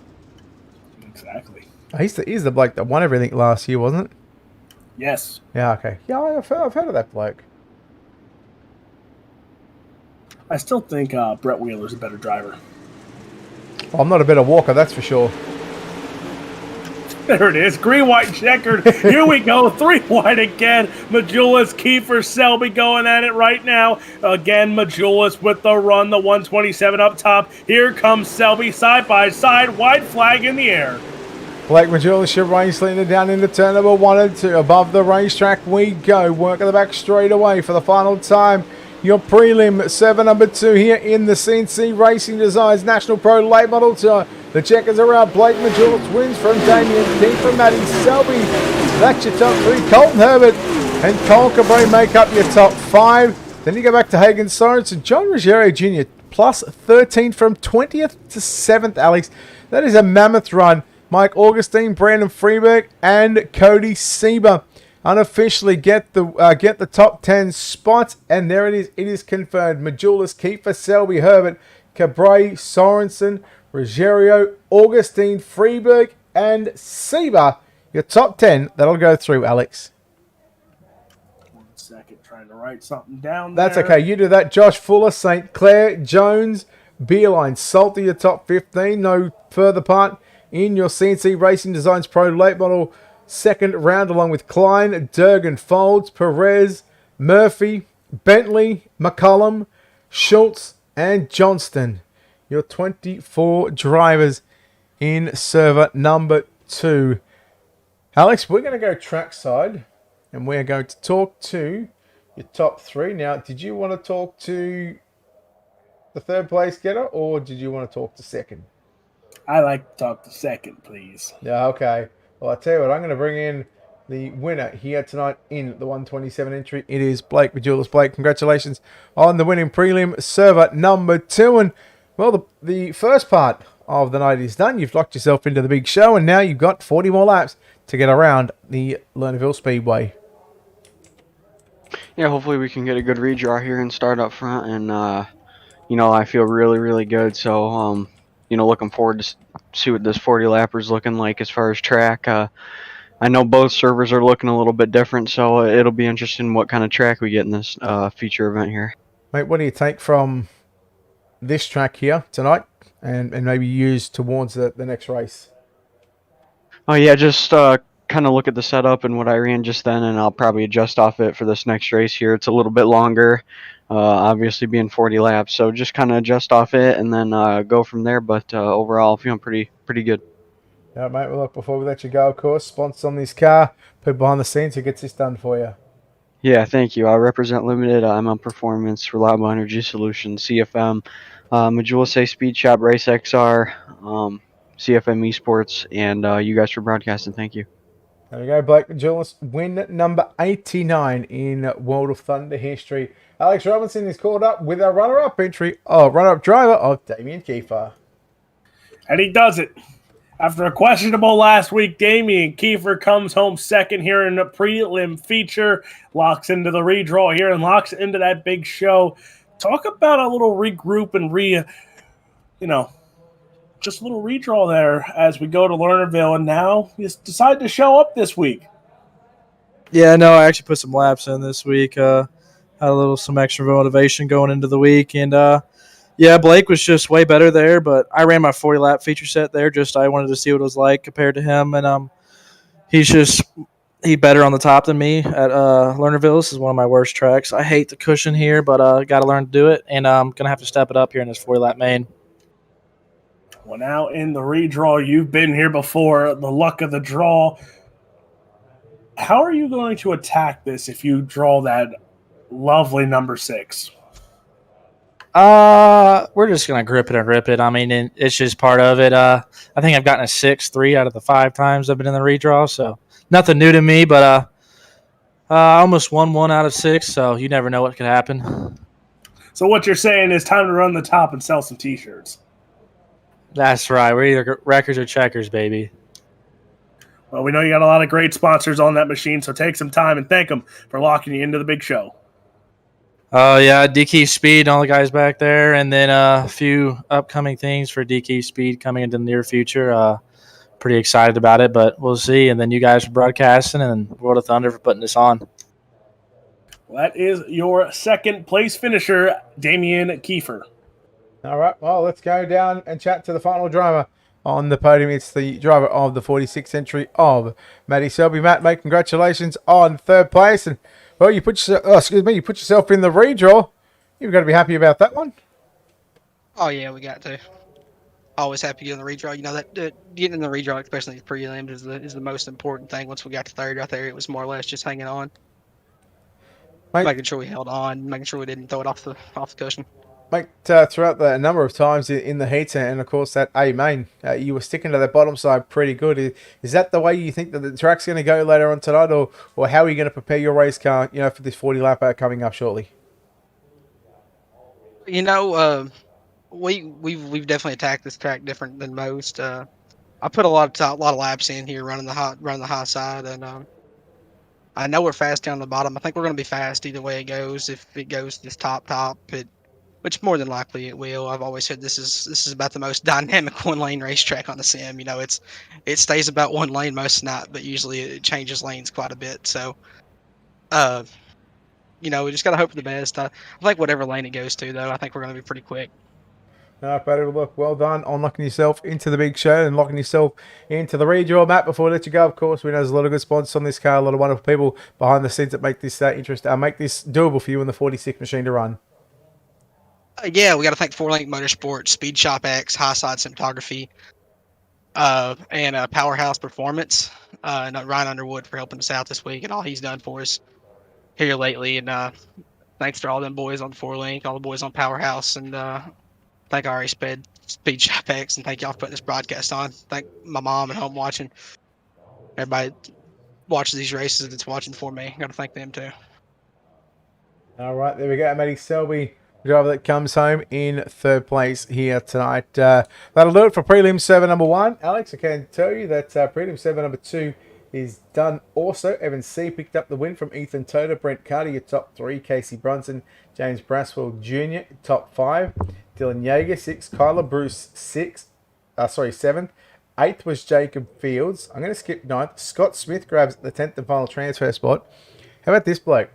He's the bloke that won everything last year, wasn't it? Yes. Yeah, okay. Yeah, I've heard of that bloke. I still think Brett Wheeler's a better driver. Well, I'm not a better walker, that's for sure. There it is. Green, white, checkered. Here we go. 3 wide again. Majulis, Kiefer, Selby going at it right now. Again, Majulis with the run. The 127 up top. Here comes Selby side by side. White flag in the air. Blake Majulis should race leader down into turn number 1 and 2. Above the racetrack we go. Work at the back straight away for the final time. Your prelim server number 2 here in the CNC Racing Designs National Pro Late Model Tour. The checkers are out. Blake Majulis wins from Damien Keith from Matty Selby. That's your top 3. Colton Herbert and Cole Cabray make up your top 5. Then you go back to Hagen Sorensen. John Ruggiero Jr. plus 13 from 20th to 7th, Alex. That is a mammoth run. Mike Augustine, Brandon Freeberg, and Cody Sieber unofficially get the top 10 spots, and there it is. It is confirmed. Majulis, Kiefer, Selby, Herbert, Cabray, Sorensen, Ruggiero, Augustine, Freeberg, and Sieber. Your top 10 that'll go through, Alex. 1 second, trying to write something down there. That's okay. You do that. Josh Fuller, St. Clair, Jones, Beerline, Salty, your top 15. No further part in your CNC Racing Designs Pro Late Model second round, along with Klein, Durgan, Folds, Perez, Murphy, Bentley, McCullum, Schultz, and Johnston. Your 24 drivers in server number 2. Alex, we're going to go trackside, and we're going to talk to your top 3. Now, did you want to talk to the third place getter, or did you want to talk to second? I like to talk to second, please. Yeah, okay. Well, I tell you what, I'm going to bring in the winner here tonight in the 127 entry. It is Blake Majulis. Blake, congratulations on the winning prelim server number 2. And, well, the first part of the night is done. You've locked yourself into the big show, and now you've got 40 more laps to get around the Lernerville Speedway. Yeah, hopefully we can get a good redraw here and start up front. And, I feel really, really good. So, looking forward to see what this 40 lapper is looking like as far as track. I know both servers are looking a little bit different, so it'll be interesting what kind of track we get in this feature event here. Mate, what do you take from this track here tonight and maybe use towards the next race? Oh, yeah, just kind of look at the setup and what I ran just then, and I'll probably adjust off it for this next race here. It's a little bit longer, obviously being 40 laps, so just kind of adjust off it and then go from there. But overall, feeling pretty good. Yeah, mate, well, look, before we let you go, of course, sponsors on this car, people behind the scenes who gets this done for you. Yeah, thank you. I represent Limited. I'm on Performance, Reliable Energy Solutions, CFM, Majulis A Speed Shop, Race XR, CFM Esports, and you guys for broadcasting. Thank you. There we go, Blake Majulis, win number 89 in World of Thunder history. Alex Robinson is called up with a runner-up driver of Damien Kiefer. And he does it. After a questionable last week, Damien Kiefer comes home second here in the prelim feature, locks into the redraw here and locks into that big show. Talk about a little regroup and just a little redraw there as we go to Lernerville, and now you decide to show up this week. Yeah, no, I actually put some laps in this week. Had some extra motivation going into the week, and Blake was just way better there, but I ran my 40-lap feature set there. I wanted to see what it was like compared to him, and he's better on the top than me at Lernerville. This is one of my worst tracks. I hate the cushion here, but got to learn to do it, and I'm going to have to step it up here in this 40-lap main. Well, now in the redraw, you've been here before, the luck of the draw. How are you going to attack this if you draw that lovely number 6? We're just going to grip it and rip it. I mean, it's just part of it. I think I've gotten a 6 3 out of the 5 times I've been in the redraw, so nothing new to me, but I almost won 1 out of 6, so you never know what could happen. So what you're saying is time to run the top and sell some T-shirts. That's right. We're either wreckers or checkers, baby. Well, we know you got a lot of great sponsors on that machine, so take some time and thank them for locking you into the big show. Oh, yeah, DK Speed, all the guys back there, and then a few upcoming things for DK Speed coming into the near future. pretty excited about it, but we'll see. And then you guys for broadcasting and World of Thunder for putting this on. Well, that is your second place finisher, Damian Kiefer. All right, well, let's go down and chat to the final driver on the podium. It's the driver of the 46th century of Matty Selby. Matt, mate, congratulations on third place. And, well, you put yourself in the redraw. You've got to be happy about that one. Oh, yeah, we got to. Always happy to get in the redraw. You know, that getting in the redraw, especially the prelims, is the most important thing. Once we got to third right there, it was more or less just hanging on. Mate, making sure we held on, making sure we didn't throw it off the cushion. Mate, throughout the number of times in the heats and, of course, that A main, you were sticking to the bottom side pretty good. Is that the way you think that the track's going to go later on tonight, or how are you going to prepare your race car, for this 40-lapper coming up shortly? We've definitely attacked this track different than most. I put a lot of laps in here running the high side, and I know we're fast down the bottom. I think we're going to be fast either way it goes. If it goes this top, which more than likely it will. I've always said this is about the most dynamic one-lane racetrack on the sim. It stays about one lane most of the night, but usually it changes lanes quite a bit. So, we just got to hope for the best. I think whatever lane it goes to, though, I think we're going to be pretty quick. No, but look, well done on locking yourself into the big show and locking yourself into the redraw. Matt, before we let you go, of course, we know there's a lot of good sponsors on this car, a lot of wonderful people behind the scenes that make this make this doable for you and the 46 machine to run. Yeah, we got to thank 4Link Motorsports, Speed Shop X, High Side Cinematography, and Powerhouse Performance, and Ryan Underwood for helping us out this week and all he's done for us here lately. And thanks to all them boys on 4Link, all the boys on Powerhouse, and thank Ari Speed Shop X, and thank y'all for putting this broadcast on. Thank my mom at home watching. Everybody watches these races that's watching for me. Got to thank them too. All right, there we go. Matty Selby, driver that comes home in third place here tonight. That'll do it for prelim server number 1. Alex, I can tell you that prelim server number 2 is done also. Evan C. picked up the win from Ethan Toda. Brent Carter, your top 3. Casey Brunson, James Braswell Jr., top 5. Dylan Yeager, 6. Kyler Bruce, 7th. 8th was Jacob Fields. I'm going to skip 9th. Scott Smith grabs the 10th and final transfer spot. How about this bloke?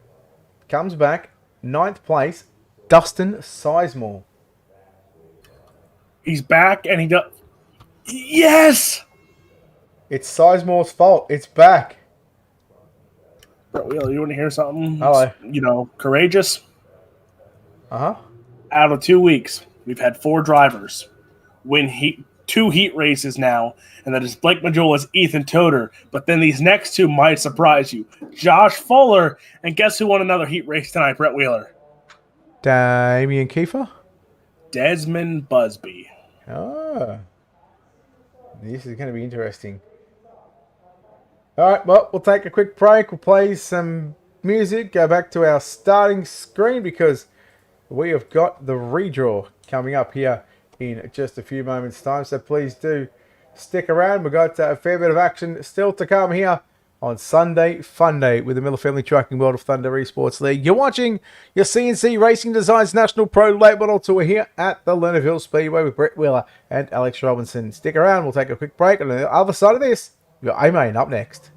Comes back, 9th place, Dustin Sizemore. He's back, and he does. Yes! It's Sizemore's fault. It's back. Bro, you want to hear something? Hello. Courageous. Uh-huh. Out of 2 weeks, we've had 4 drivers win 2 heat races now, and that is Blake Majolas, Ethan Toder. But then these next 2 might surprise you. Josh Fuller, and guess who won another heat race tonight, Brett Wheeler? Damian Kiefer? Desmond Busby. Oh. This is going to be interesting. All right, well, we'll take a quick break. We'll play some music, go back to our starting screen because we have got the redraw coming up here in just a few moments' time. So please do stick around. We've got a fair bit of action still to come here on Sunday Fun Day with the Miller Family Trucking World of Thunder Esports League. You're watching your CNC Racing Designs National Pro Late Model Tour here at the Lernerville Speedway with Brett Wheeler and Alex Robinson. Stick around. We'll take a quick break. And on the other side of this, we've got A-Main up next.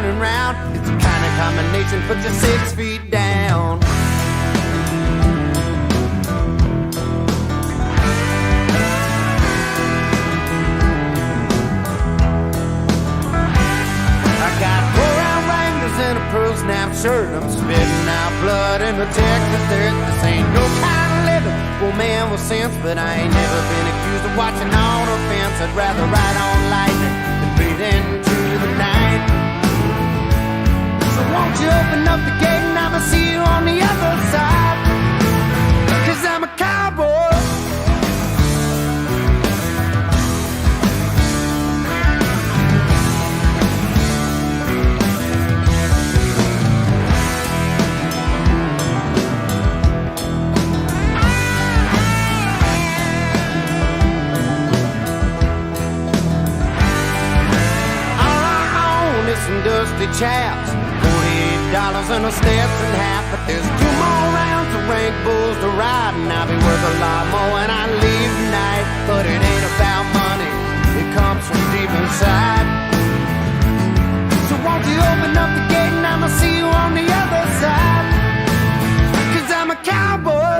round and round. It's the kind of combination puts you 6 feet down. I got 4-ounce Wranglers and a pearl snap shirt. I'm spitting out blood in the Texas dirt. This ain't no kind of living, well man with sense, but I ain't never been accused of watching on a fence. I'd rather ride on lightning than breathe into the night. So won't you open up the gate and I'ma see you on the other side? 'Cause I'm a cowboy. Some dusty chaps, $48 and a Stetson hat. But there's 2 more rounds of rank bulls to ride, and I'll be worth a lot more when I leave tonight. But it ain't about money, it comes from deep inside. So won't you open up the gate and I'ma see you on the other side? 'Cause I'm a cowboy.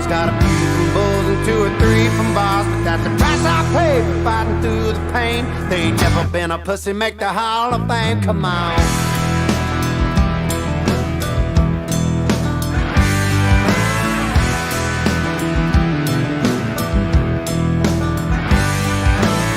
Got a few from bulls and 2 or 3 from bars, but that's the price I pay for fighting through the pain. There ain't never been a pussy make the Hall of Fame. Come on.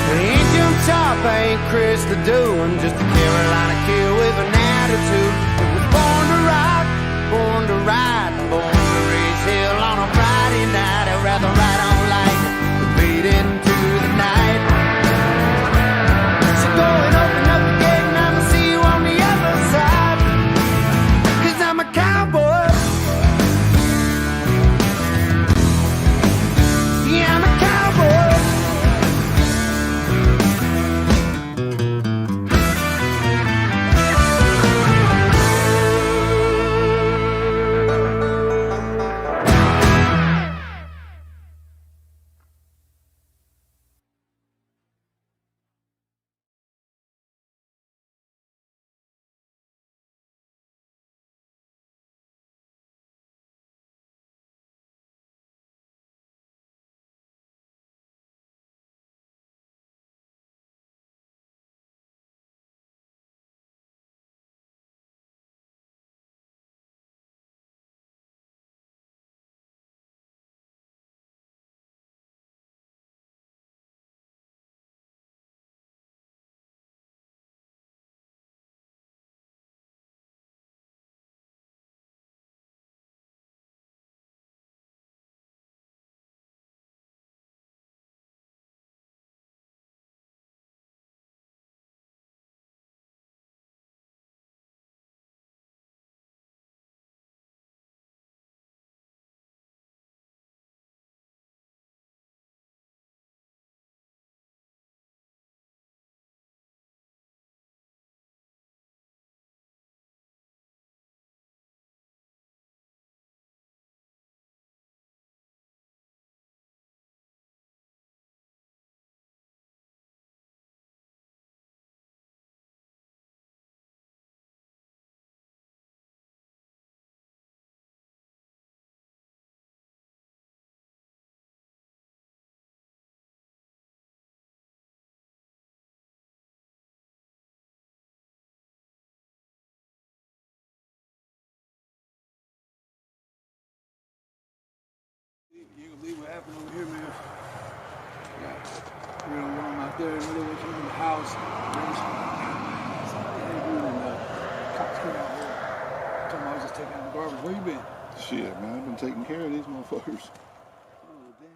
The ain't Jim Sharp, I ain't Chris the Dew. I'm just a Carolina kid with an attitude. It was born to ride, born to ride, born to raise hell on a Friday night. I'd rather ride on lightning than bleed into the night. So go and open up the gate and I'ma see you on the other side. 'Cause I'm a cowboy. Yeah, I'm a cowboy. You ain't gonna believe what happened over here, man. Got real warm out there, really went into the house. Somebody had you and cops came out here. Told me I was just taking out the garbage. Where you been? Shit, man, I've been taking care of these motherfuckers. Oh, damn.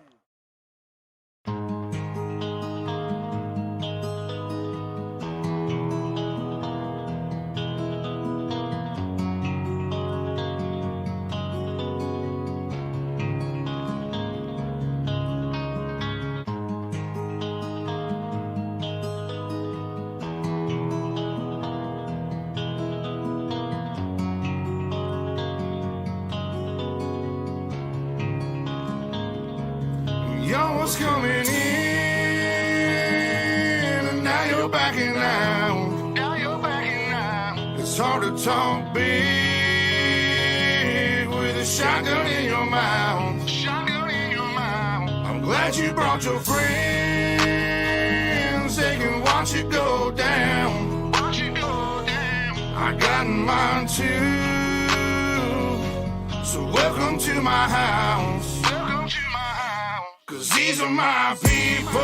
Y'all was coming in, and now you're backing out. It's hard to talk big with a shotgun in your mouth. I'm glad you brought your friends, they can watch it go down. I got mine too, so welcome to my house. Cause these are my people,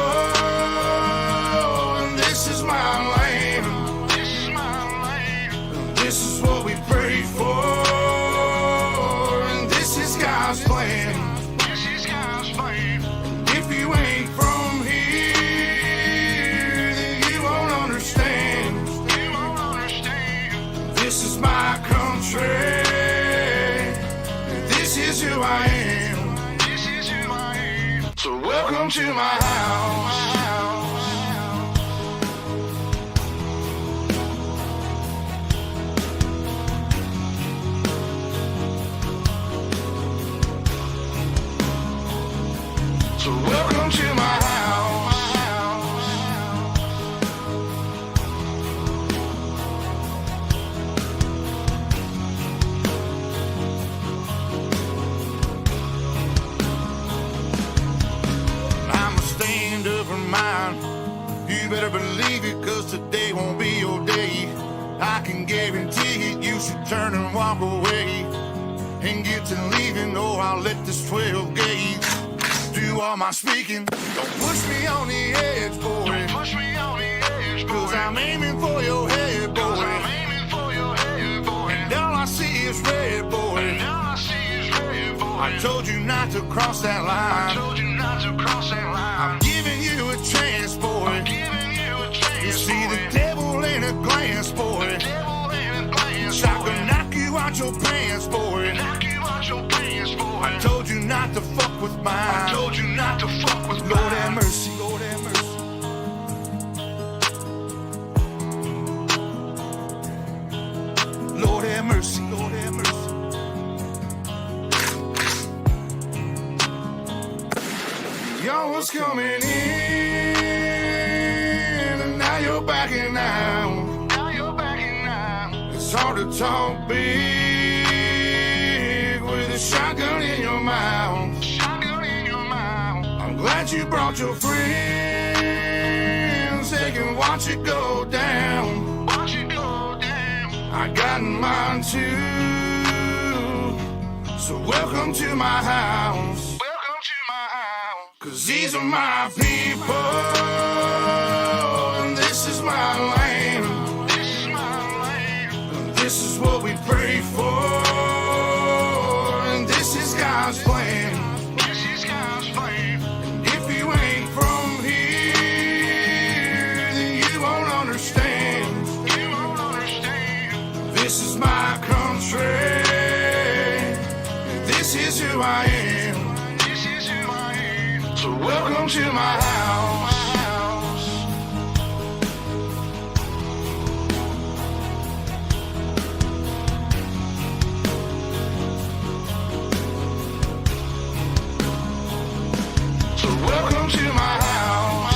and this is my land. This is what we pray for, and this is God's plan. And if you ain't from here, then you won't understand. This is my country, and this is who I am. So welcome to my house. So welcome to my house. I'ma stand up for mine. You better believe it, cause today won't be your day. I can guarantee it, you should turn and walk away and get to leaving, or I'll let this 12 gauge do all my speaking. Don't push me on the edge, boy. Cause I'm aiming for your head, boy. And all I see is red, boy. I told you not to cross that line. I'm giving you a chance, boy. You see the devil in a glance, boy. Shotgun knock you out your pants, boy. I told you not to fuck with mine. Lord have mercy. Lord have mercy. Lord have mercy. Lord have mercy. Y'all was coming in, and now you're backing out. It's hard to talk big with a shotgun in your mouth. I'm glad you brought your friends, they can watch it go down. I got mine too, so welcome to my house. Cause these are my people, and this is my land. This is what we pray for, and this is God's plan. And if you ain't from here, then you won't understand. This is my country, and this is who I am. So welcome to my house. So welcome to my house.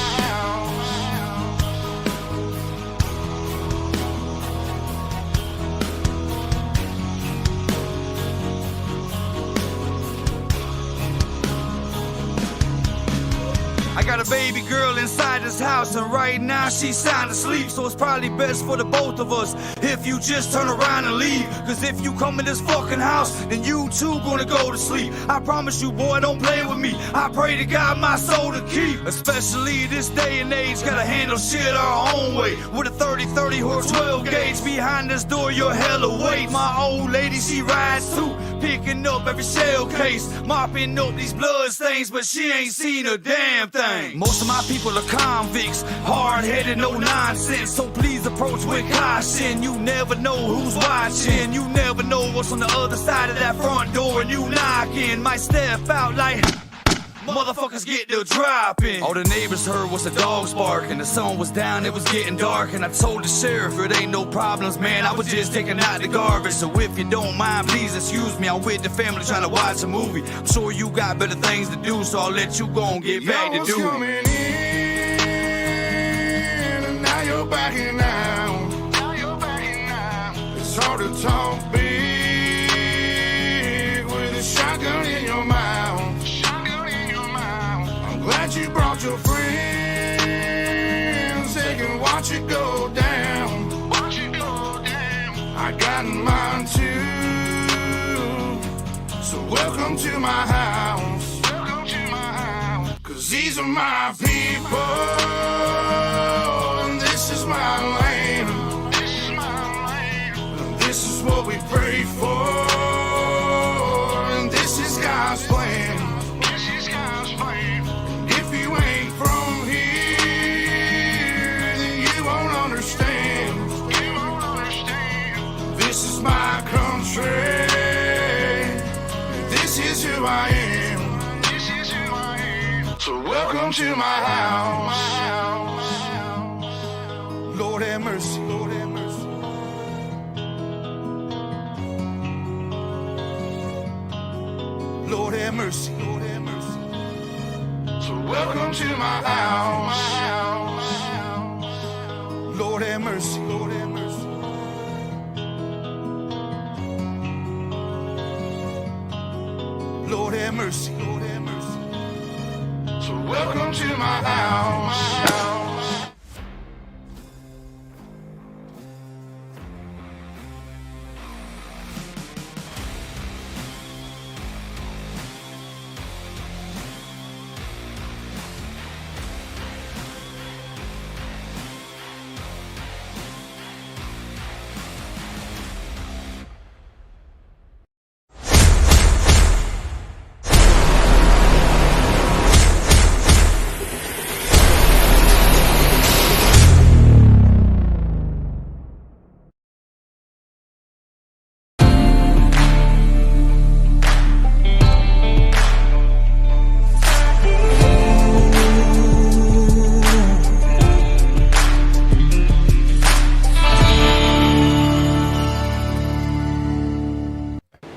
I got a baby girl inside this house, and right now she's sound asleep. So it's probably best for the both of us if you just turn around and leave. Cause if you come in this fucking house, then you too gonna go to sleep. I promise you, boy, don't play with me. I pray to God my soul to keep. Especially this day and age, gotta handle shit our own way. With a 30-30 or 12 gauge behind this door, you're hella wait. My old lady, she rides too, picking up every shell case, mopping up these blood stains, but she ain't seen a damn thing. Most of my people are convicts, hard-headed, no nonsense. So please approach with caution. You never know who's watching. You never know what's on the other side of that front door, and you knocking. Might step out like motherfuckers get to dropping. All the neighbors heard was the dogs barking. The sun was down, it was getting dark, and I told the sheriff it ain't no problems, man. I was just taking out the garbage. So if you don't mind, please excuse me. I'm with the family trying to watch a movie. I'm sure you got better things to do, so I'll let you go and get back to doing. Coming in, and now you're backing out. It's hard to talk big with a shotgun in your mouth. Glad you brought your friends. They can watch it go down. I got mine too. So welcome to my house. Cause these are my people, and this is my land. And this is what we pray for, and this is God's plan. From here, then you won't understand. This is my country. This is who I am. So welcome to my house. Lord have mercy. Lord have mercy. Lord have mercy. Lord have mercy. So welcome to my house. Lord have mercy. Lord have mercy. Lord have mercy. Lord have mercy. So welcome to my house.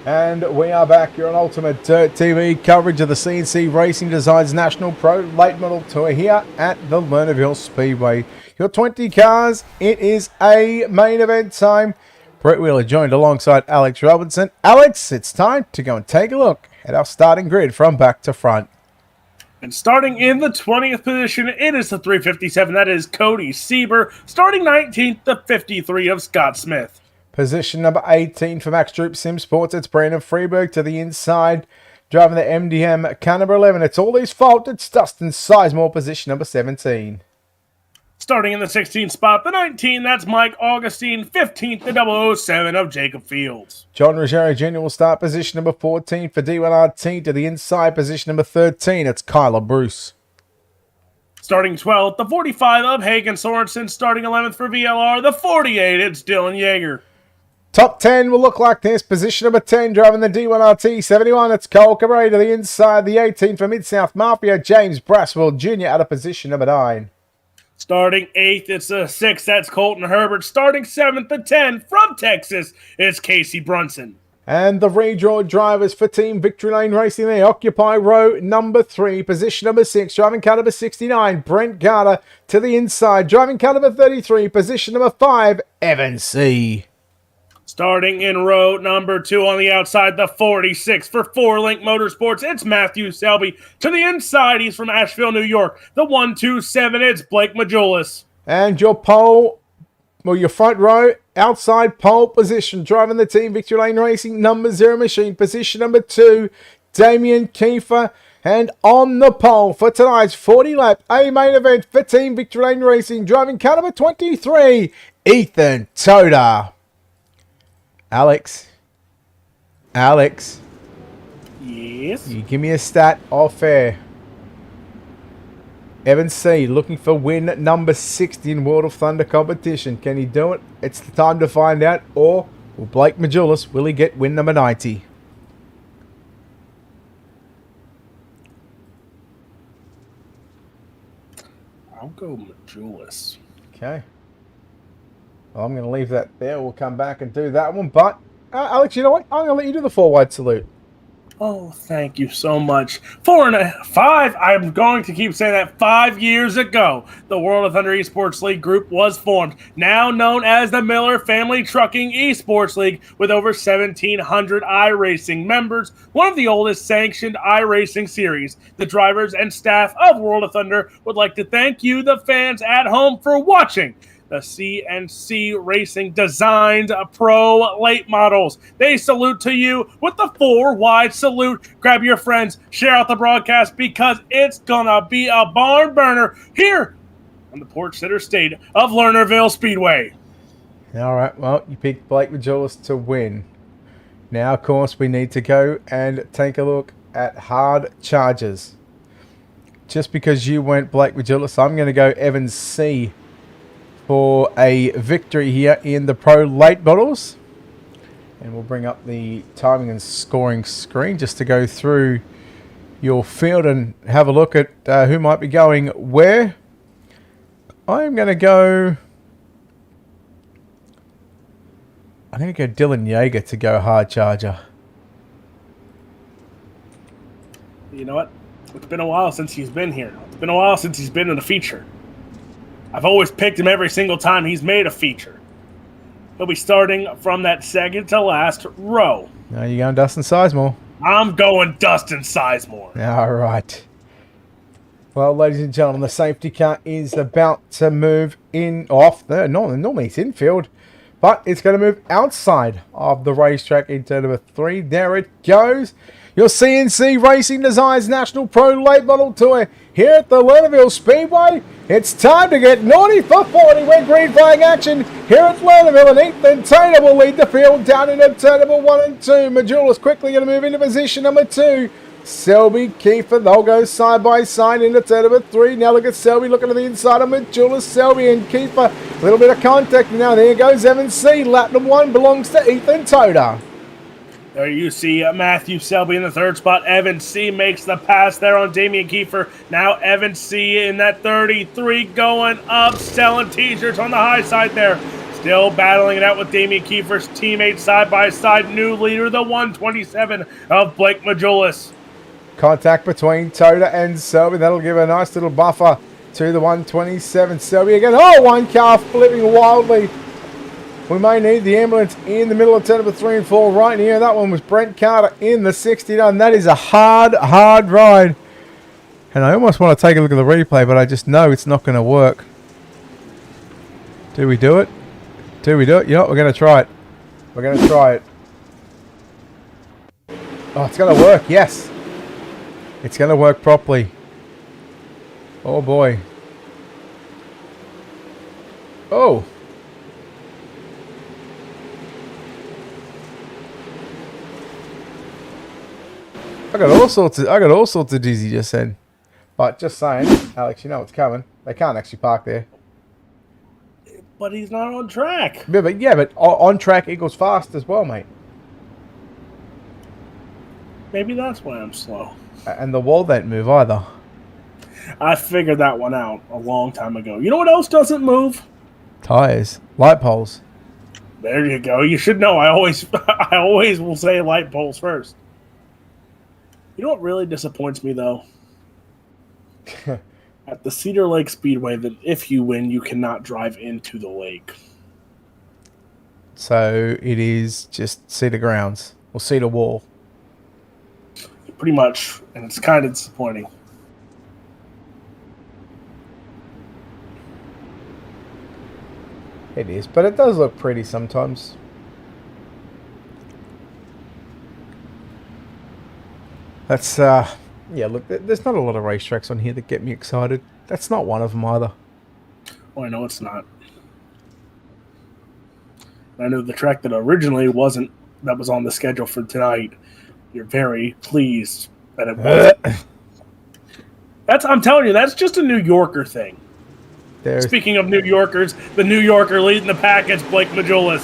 And we are back here on Ultimate Dirt TV, coverage of the CNC Racing Designs National Pro Late Model Tour here at the Lernerville Speedway. Your 20 cars, it is a main event time. Brett Wheeler joined alongside Alex Robinson. Alex, it's time to go and take a look at our starting grid from back to front. And starting in the 20th position, it is the 357. That is Cody Sieber. Starting 19th, the 53 of Scott Smith. Position number 18 for Max Droop Sim Sports. It's Brandon Freeberg to the inside. Driving the MDM car number 11. It's all his fault. It's Dustin Sizemore, position number 17. Starting in the 16th spot, the 19, that's Mike Augustine. 15th, the 007 of Jacob Fields. John Ruggiero Jr. will start position number 14 for D1RT. To the inside, position number 13. It's Kyler Bruce. Starting 12th, the 45 of Hagen Sorensen. Starting 11th for VLR, the 48, it's Dylan Yeager. Top 10 will look like this. Position number 10, driving the D1RT 71. It's Cole Cabrera to the inside. The 18 for Mid-South Mafia, James Braswell Jr. out of position number 9. Starting 8th, it's the 6, that's Colton Herbert. Starting 7th, the 10 from Texas, it's Casey Brunson. And the redraw drivers for Team Victory Lane Racing, they occupy row number 3, position number 6, driving car number 69, Brent Carter to the inside, driving car number 33, position number 5, Evan C. Starting in row number 2 on the outside, the 46 for 4-Link Motorsports. It's Matthew Selby. To the inside, he's from Asheville, New York. The 127, it's Blake Majulis. And your pole, well, your front row, outside pole position, driving the team Victory Lane Racing, number 0 machine, position number 2, Damien Kiefer. And on the pole for tonight's 40-lap A main event for Team Victory Lane Racing, driving car number 23, Ethan Toda. Alex. Yes? You give me a stat off air. Evan C. looking for win number 60 in World of Thunder competition. Can he do it? It's the time to find out. Or will Blake Majulis, will he get win number 90? I'll go Majulis. Okay. Well, I'm going to leave that there. We'll come back and do that one. But, Alex, you know what? I'm going to let you do the 4-wide salute. Oh, thank you so much. 5, I'm going to keep saying that, 5 years ago, the World of Thunder Esports League group was formed, now known as the Miller Family Trucking Esports League, with over 1,700 iRacing members, one of the oldest sanctioned iRacing series. The drivers and staff of World of Thunder would like to thank you, the fans at home, for watching the CNC Racing Designs Pro late models. They salute to you with the 4-wide salute. Grab your friends, share out the broadcast, because it's gonna be a barn burner here on the Port Center State of Lernerville Speedway. All right, well, you picked Blake Majulis to win. Now, of course, we need to go and take a look at hard charges. Just because you went Blake Majulis, I'm going to go Evan C. for a victory here in the Pro late models. And we'll bring up the timing and scoring screen just to go through your field and have a look at who might be going where. I'm going to go Dylan Yeager to go hard charger. You know what? It's been a while since he's been here. It's been a while since he's been in a feature. I've always picked him every single time he's made a feature. He'll be starting from that second to last row. Now you're going Dustin Sizemore. I'm going Dustin Sizemore. All right. Well, ladies and gentlemen, the safety car is about to move in off there. Normally it's infield, but it's going to move outside of the racetrack into number 3. There it goes. Your CNC Racing Designs National Pro Late Model Tour here at the Lernerville Speedway. It's time to get naughty for 40 with green flag action here at Lernerville, and Ethan Taylor will lead the field down into turn number 1 and 2. Majulis quickly going to move into position number 2. Selby, Kiefer, they'll go side by side into turn number 3. Now look at Selby looking to the inside of Majulis. Selby and Kiefer, a little bit of contact now. There goes Evan C. Lap number 1 belongs to Ethan Toda. There you see Matthew Selby in the 3rd spot. Evan C. makes the pass there on Damien Kiefer. Now Evan C. in that 33 going up, selling t-shirts on the high side there. Still battling it out with Damien Kiefer's teammates side by side. New leader, the 127 of Blake Majulis. Contact between Toda and Selby. That'll give a nice little buffer to the 127. Selby again. Oh, one car flipping wildly. We may need the ambulance in the middle of turn number 3 and 4 right here. That one was Brent Carter in the 69. That is a hard ride. And I almost want to take a look at the replay, but I just know it's not going to work. Do we do it? Do we do it? You know what? We're going to try it. We're going to try it. Oh, it's going to work. Yes. It's going to work properly. Oh, boy. Oh. I got all sorts of dizzy just then. But just saying, Alex, you know what's coming. They can't actually park there. But he's not on track. Yeah, but on track equals fast as well, mate. Maybe that's why I'm slow. And the wall don't move either. I figured that one out a long time ago. You know what else doesn't move? Tires. Light poles. There you go. You should know. I always will say light poles first. You know what really disappoints me, though? At the Cedar Lake Speedway, that if you win, you cannot drive into the lake. So it is just cedar grounds or cedar wall. Pretty much, and it's kind of disappointing. It is, but it does look pretty sometimes. That's, yeah, look, there's not a lot of racetracks on here that get me excited. That's not one of them either. Oh, I know it's not. I know the track that originally wasn't, that was on the schedule for tonight. You're very pleased that it wasn't. I'm telling you, that's just a New Yorker thing. Speaking of New Yorkers, the New Yorker leading the pack is Blake Majulis.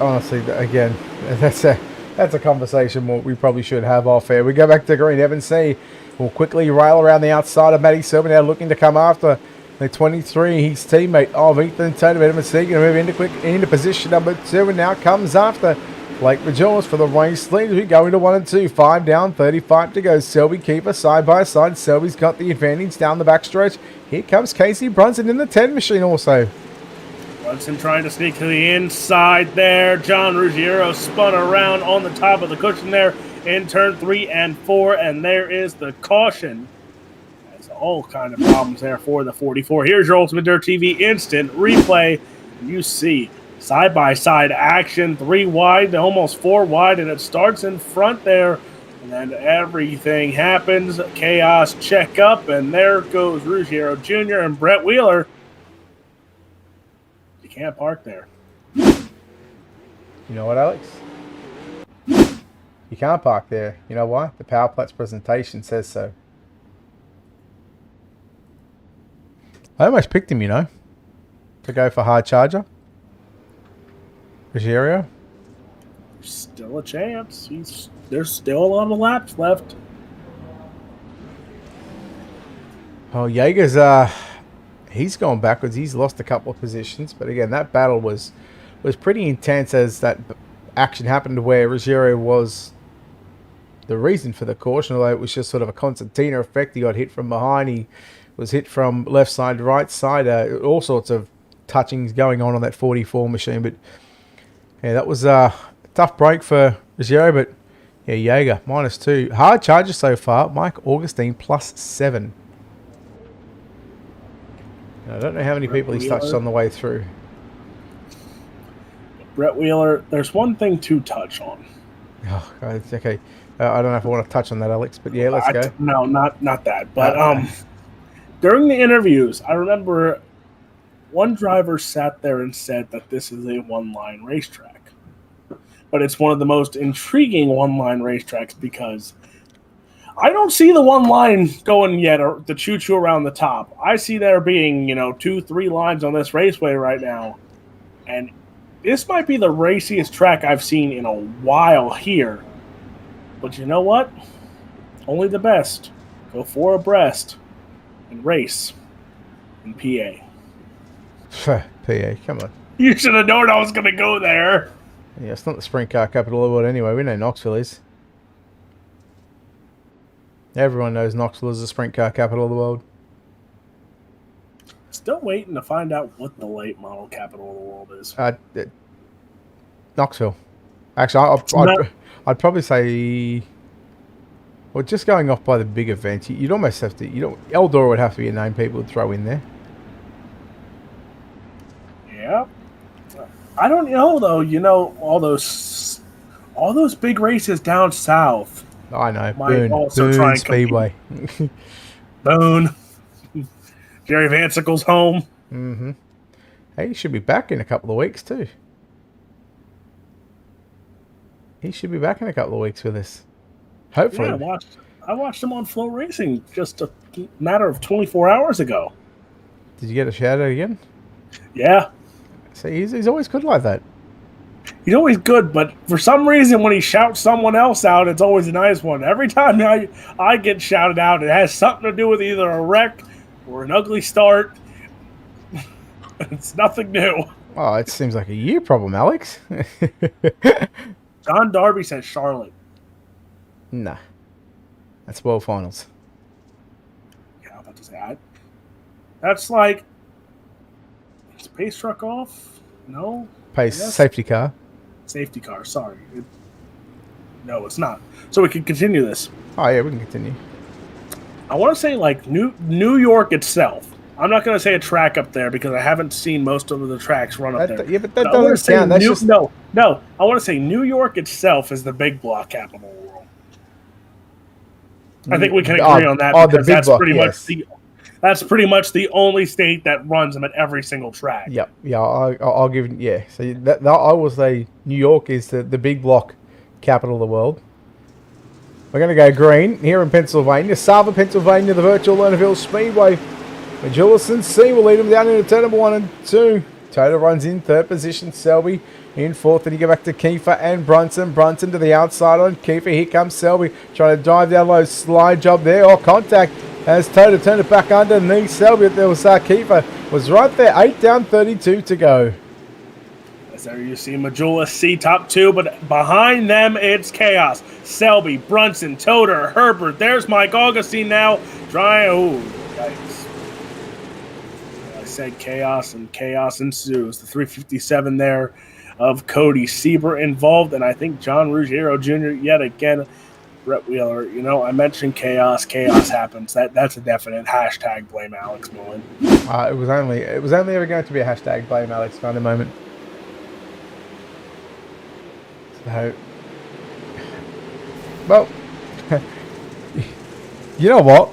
Honestly, again, that's a conversation we probably should have off air. We go back to green. Evan C will quickly rail around the outside of Matty Silver now, looking to come after the 23. His teammate of Ethan Tatum. Evan C going to move into position number 2, and now comes after Blake Majulis for the race lead. We go into 1 and 2. 5 down, 35 to go. Selby keeper side by side. Selby's got the advantage down the backstretch. Here comes Casey Brunson in the 10 machine also. Brunson trying to sneak to the inside there. John Ruggiero spun around on the top of the cushion there in turn 3 and 4, and there is the caution. There's all kind of problems there for the 44. Here's your Ultimate Dirt TV instant replay. You see side-by-side action, 3 wide, almost 4 wide, and it starts in front there. And then everything happens. Chaos check up, and there goes Ruggiero Jr. and Brett Wheeler. You can't park there. You know what, Alex? You can't park there. You know why? The Power Plat's presentation says so. I almost picked him, you know, to go for hard charger. Ruggiero. Still a chance. There's still a lot of laps left. Oh, Jaeger's he's gone backwards. He's lost a couple of positions, but again, that battle was pretty intense as that action happened where Ruggiero was the reason for the caution, although it was just sort of a concertina effect. He got hit from behind. He was hit from left side to right side. All sorts of touchings going on that 44 machine, but yeah, that was a tough break for Ruggiero, but yeah, Jaeger, -2. Hard charges so far. Mike Augustine, +7. I don't know how many people he's touched on the way through. Brett Wheeler, there's one thing to touch on. Oh, okay. I don't know if I want to touch on that, Alex, but yeah, let's go. No, not that. But during the interviews, I remember one driver sat there and said that this is a one-line racetrack. But it's one of the most intriguing one-line racetracks because I don't see the one line going yet, or the choo-choo around the top. I see there being, 2-3 lines on this raceway right now. And this might be the raciest track I've seen in a while here. But you know what? Only the best go 4 abreast and race in PA. PA, come on. You should have known I was going to go there. Yeah, it's not the sprint car capital of the world anyway. We know Knoxville is. Everyone knows Knoxville is the sprint car capital of the world. Still waiting to find out what the late model capital of the world is. Knoxville. Actually, I'd probably say... Well, just going off by the big events, you'd almost have to... Eldora would have to be a name people would throw in there. Yeah. I don't know, though. All those big races down south. I know. Boone Speedway. Boone. Jerry Van Sickle's home. Mm-hmm. Hey, he should be back in a couple of weeks, too. He should be back in a couple of weeks with us. Hopefully. Yeah, I watched him on Flow Racing just a matter of 24 hours ago. Did you get a shout out again? Yeah. See, he's always good like that. He's always good, but for some reason when he shouts someone else out, it's always a nice one. Every time I get shouted out, it has something to do with either a wreck or an ugly start. It's nothing new. Oh, it seems like a you problem, Alex. John Darby says Charlotte. Nah. That's World Finals. Yeah, I'm about to say that's like... Is Pace Truck off? No? pace Yes. safety car. Safety car, sorry. No, it's not. So we can continue this. Oh yeah, we can continue. I want to say like New York itself. I'm not going to say a track up there because I haven't seen most of the tracks run up there. Yeah, but that I wanna doesn't say count. That's just no. I want to say New York itself is the big block capital of the world. I think we can agree on that because the big that's block, pretty yes. that's pretty much the only state that runs them at every single track. Yep. Yeah, I'll give. Yeah. So that I will say New York is the big block capital of the world. We're going to go green here in Pennsylvania. Sava, Pennsylvania, the virtual Lernerville Speedway. Majulis and C will lead them down into turn number 1 and 2. Toto runs in third position. Selby in fourth. And you go back to Kiefer and Brunson. Brunson to the outside on Kiefer. Here comes Selby. Trying to dive down low. Slide job there. Oh, contact as Toto turned it back underneath Selby. There was Kiefer. Was right there. 8 down, 32 to go. As there you see Majulis C top 2, but behind them it's chaos. Selby, Brunson, Toter, Herbert. There's Mike Augustine now. Oh, yikes. I said chaos, and chaos ensues. The 357 there of Cody Sieber involved, and I think John Ruggiero Jr. yet again. Brett Wheeler, I mentioned chaos. Chaos happens. That's a definite hashtag blame Alex Mullen. It was only ever going to be a hashtag blame Alex kind of moment. So, well, you know what?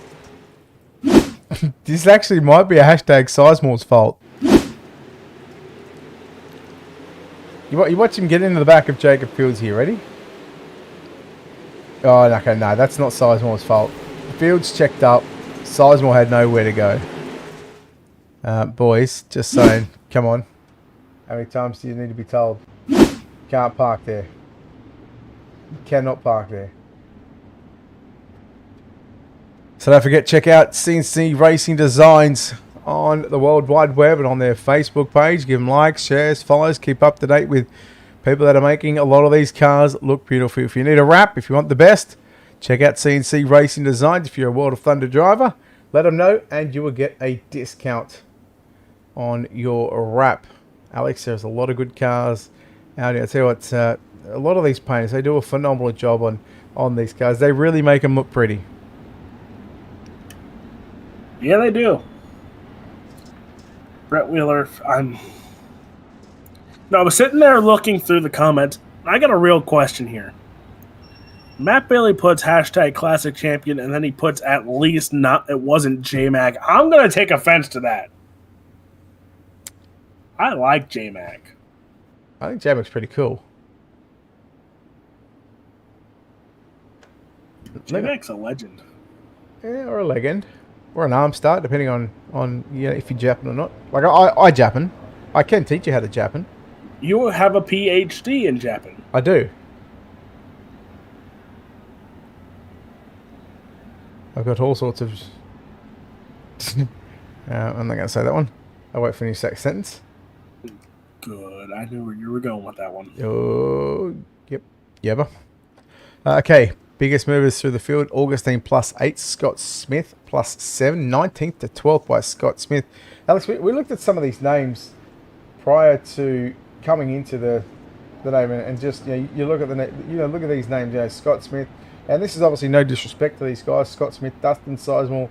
This actually might be a hashtag Sizemore's fault. You watch him get into the back of Jacob Fields here. Ready? Oh, okay, no, that's not Sizemore's fault. Fields checked up. Sizemore had nowhere to go. Boys, just saying. Come on. How many times do you need to be told? Can't park there. You cannot park there. So don't forget, check out CNC Racing Designs on the World Wide Web and on their Facebook page. Give them likes, shares, follows. Keep up to date with people that are making a lot of these cars look beautiful. If you need a wrap, if you want the best, check out CNC Racing Designs. If you're a World of Thunder driver, let them know and you will get a discount on your wrap. Alex, there's a lot of good cars out here. I tell you what, a lot of these painters, they do a phenomenal job on these cars. They really make them look pretty. Yeah, they do. Brett Wheeler, I was sitting there looking through the comments. I got a real question here. Matt Bailey puts hashtag classic champion, and then he puts at least it wasn't J-Mac. I'm going to take offense to that. I like J-Mac. I think J-Mac's pretty cool. J-Mac's a legend. Yeah, or a legend. Or an arm start, depending on if you're Japan or not. Like, I Japan. I can teach you how to Japan. You have a PhD in Japan. I do. I've got all sorts of... I'm not going to say that one. I'll wait for your next sentence. Good. I knew where you were going with that one. Oh, yep. Yeba. Okay. Biggest movers through the field. Augustine +8. Scott Smith +7. 19th to 12th by Scott Smith. Alex, we looked at some of these names prior to coming into the name, and just you look at look at these names. Scott Smith, and this is obviously no disrespect to these guys. Scott Smith, Dustin Sizemore,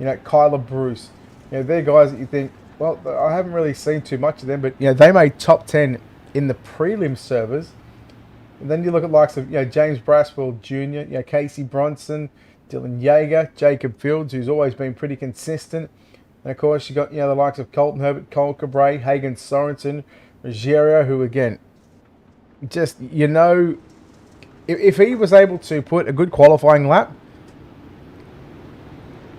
Kyler Bruce. They're guys that you think, well, I haven't really seen too much of them, but they made top 10 in the prelim servers. And then you look at likes of James Braswell Jr., Casey Bronson, Dylan Yeager, Jacob Fields, who's always been pretty consistent. And of course you got the likes of Colton Herbert, Cole Cabray, Hagen Sorensen, Ruggiero, who again, just if he was able to put a good qualifying lap,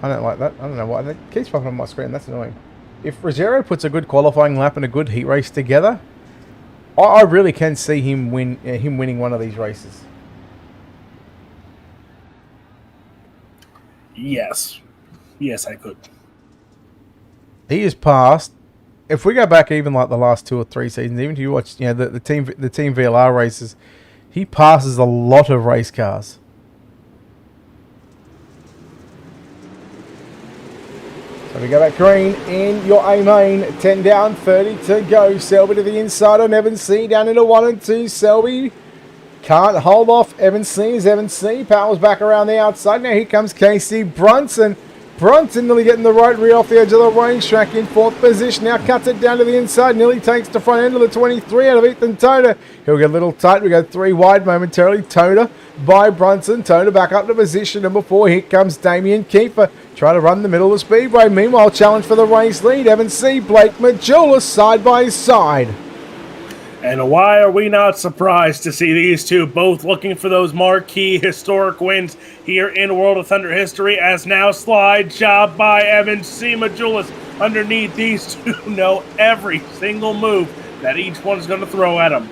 I don't like that. I don't know why that keeps popping on my screen. That's annoying. If Ruggiero puts a good qualifying lap and a good heat race together, I really can see him winning one of these races. Yes, I could. He is past. If we go back even like the last 2 or 3 seasons, even if you watch the team VLR races, he passes a lot of race cars. So we go back green in your A main. 10 down, 30 to go. Selby to the inside on Evan C. Down into 1 and 2. Selby can't hold off Evan C. As Evan C. powers back around the outside. Now here comes Casey Brunson. Brunson nearly getting the right rear off the edge of the racetrack in 4th position. Now cuts it down to the inside. Nearly takes the front end of the 23 out of Ethan Toda. He'll get a little tight. We go 3 wide momentarily. Toda by Brunson. Toda back up to position number 4. Here comes Damien Kiefer. Trying to run the middle of the speedway. Meanwhile, challenge for the race lead. Evan C. Blake Majulis side by side. And why are we not surprised to see these two both looking for those marquee historic wins here in World of Thunder history, as now slide job by Evan C. Majulis underneath. These two know every single move that each one's going to throw at them.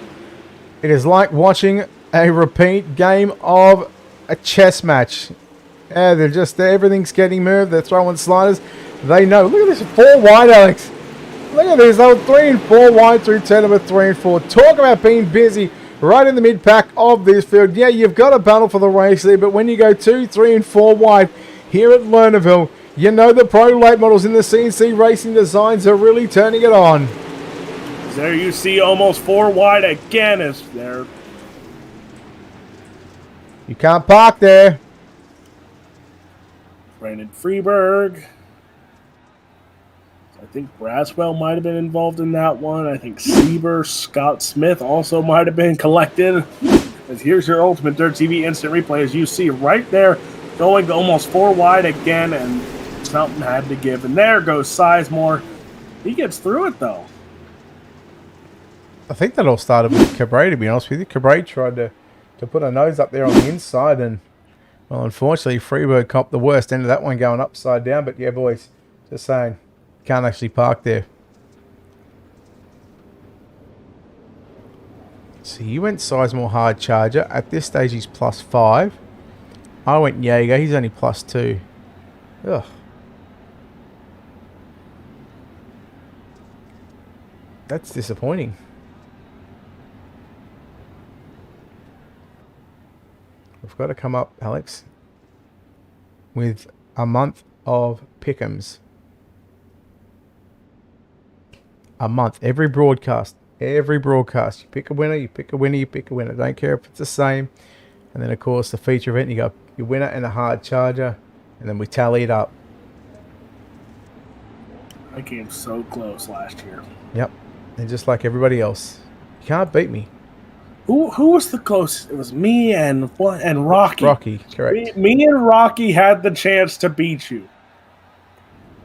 It is like watching a repeat game of a chess match. Yeah, they're just, everything's getting moved. They're throwing sliders. They know. Look at this 4 wide, Alex. Look at this. They were 3 and 4 wide through turn number 3 and 4. Talk about being busy right in the mid-pack of this field. Yeah, you've got a battle for the race there, but when you go 2, 3 and 4 wide here at Lernerville, you know the pro late models in the CNC Racing Designs are really turning it on. There you see almost 4 wide again as there. You can't park there. Brandon Freeberg. I think Braswell might have been involved in that one. I think Sieber, Scott Smith also might have been collected. As here's your Ultimate Dirt TV instant replay, as you see right there, going almost 4 wide again, and something had to give. And there goes Sizemore. He gets through it, though. I think that all started with Cabrera, to be honest with you. Cabrera tried to put a nose up there on the inside, and, well, unfortunately, Freeberg copped the worst end of that one going upside down. But, yeah, boys, just saying. Can't actually park there. So you went Sizemore hard charger. At this stage he's +5. I went Jaeger. He's only +2. Ugh. That's disappointing. We've got to come up, Alex, with a month of pick'ems. A month. Every broadcast. Every broadcast. You pick a winner, you pick a winner, you pick a winner. Don't care if it's the same. And then, of course, the feature event, you got your winner and a hard charger. And then we tally it up. I came so close last year. Yep. And just like everybody else. You can't beat me. Who was the closest? It was me and Rocky. Rocky, correct. Me and Rocky had the chance to beat you.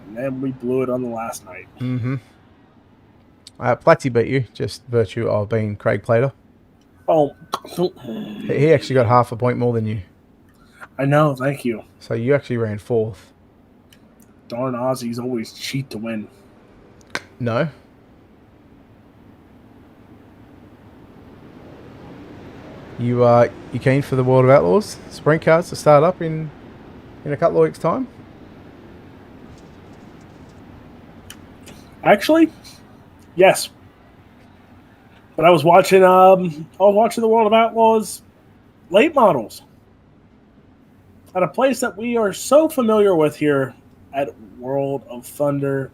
And then we blew it on the last night. Mm-hmm. Platty beat you, just virtue of being Craig Plater. Oh. He actually got half a point more than you. I know, thank you. So you actually ran 4th. Darn Aussies always cheat to win. No. You keen for the World of Outlaws Sprintcars to start up in a couple of weeks' time? Actually, yes. But I was watching the World of Outlaws late models at a place that we are so familiar with here at World of Thunder.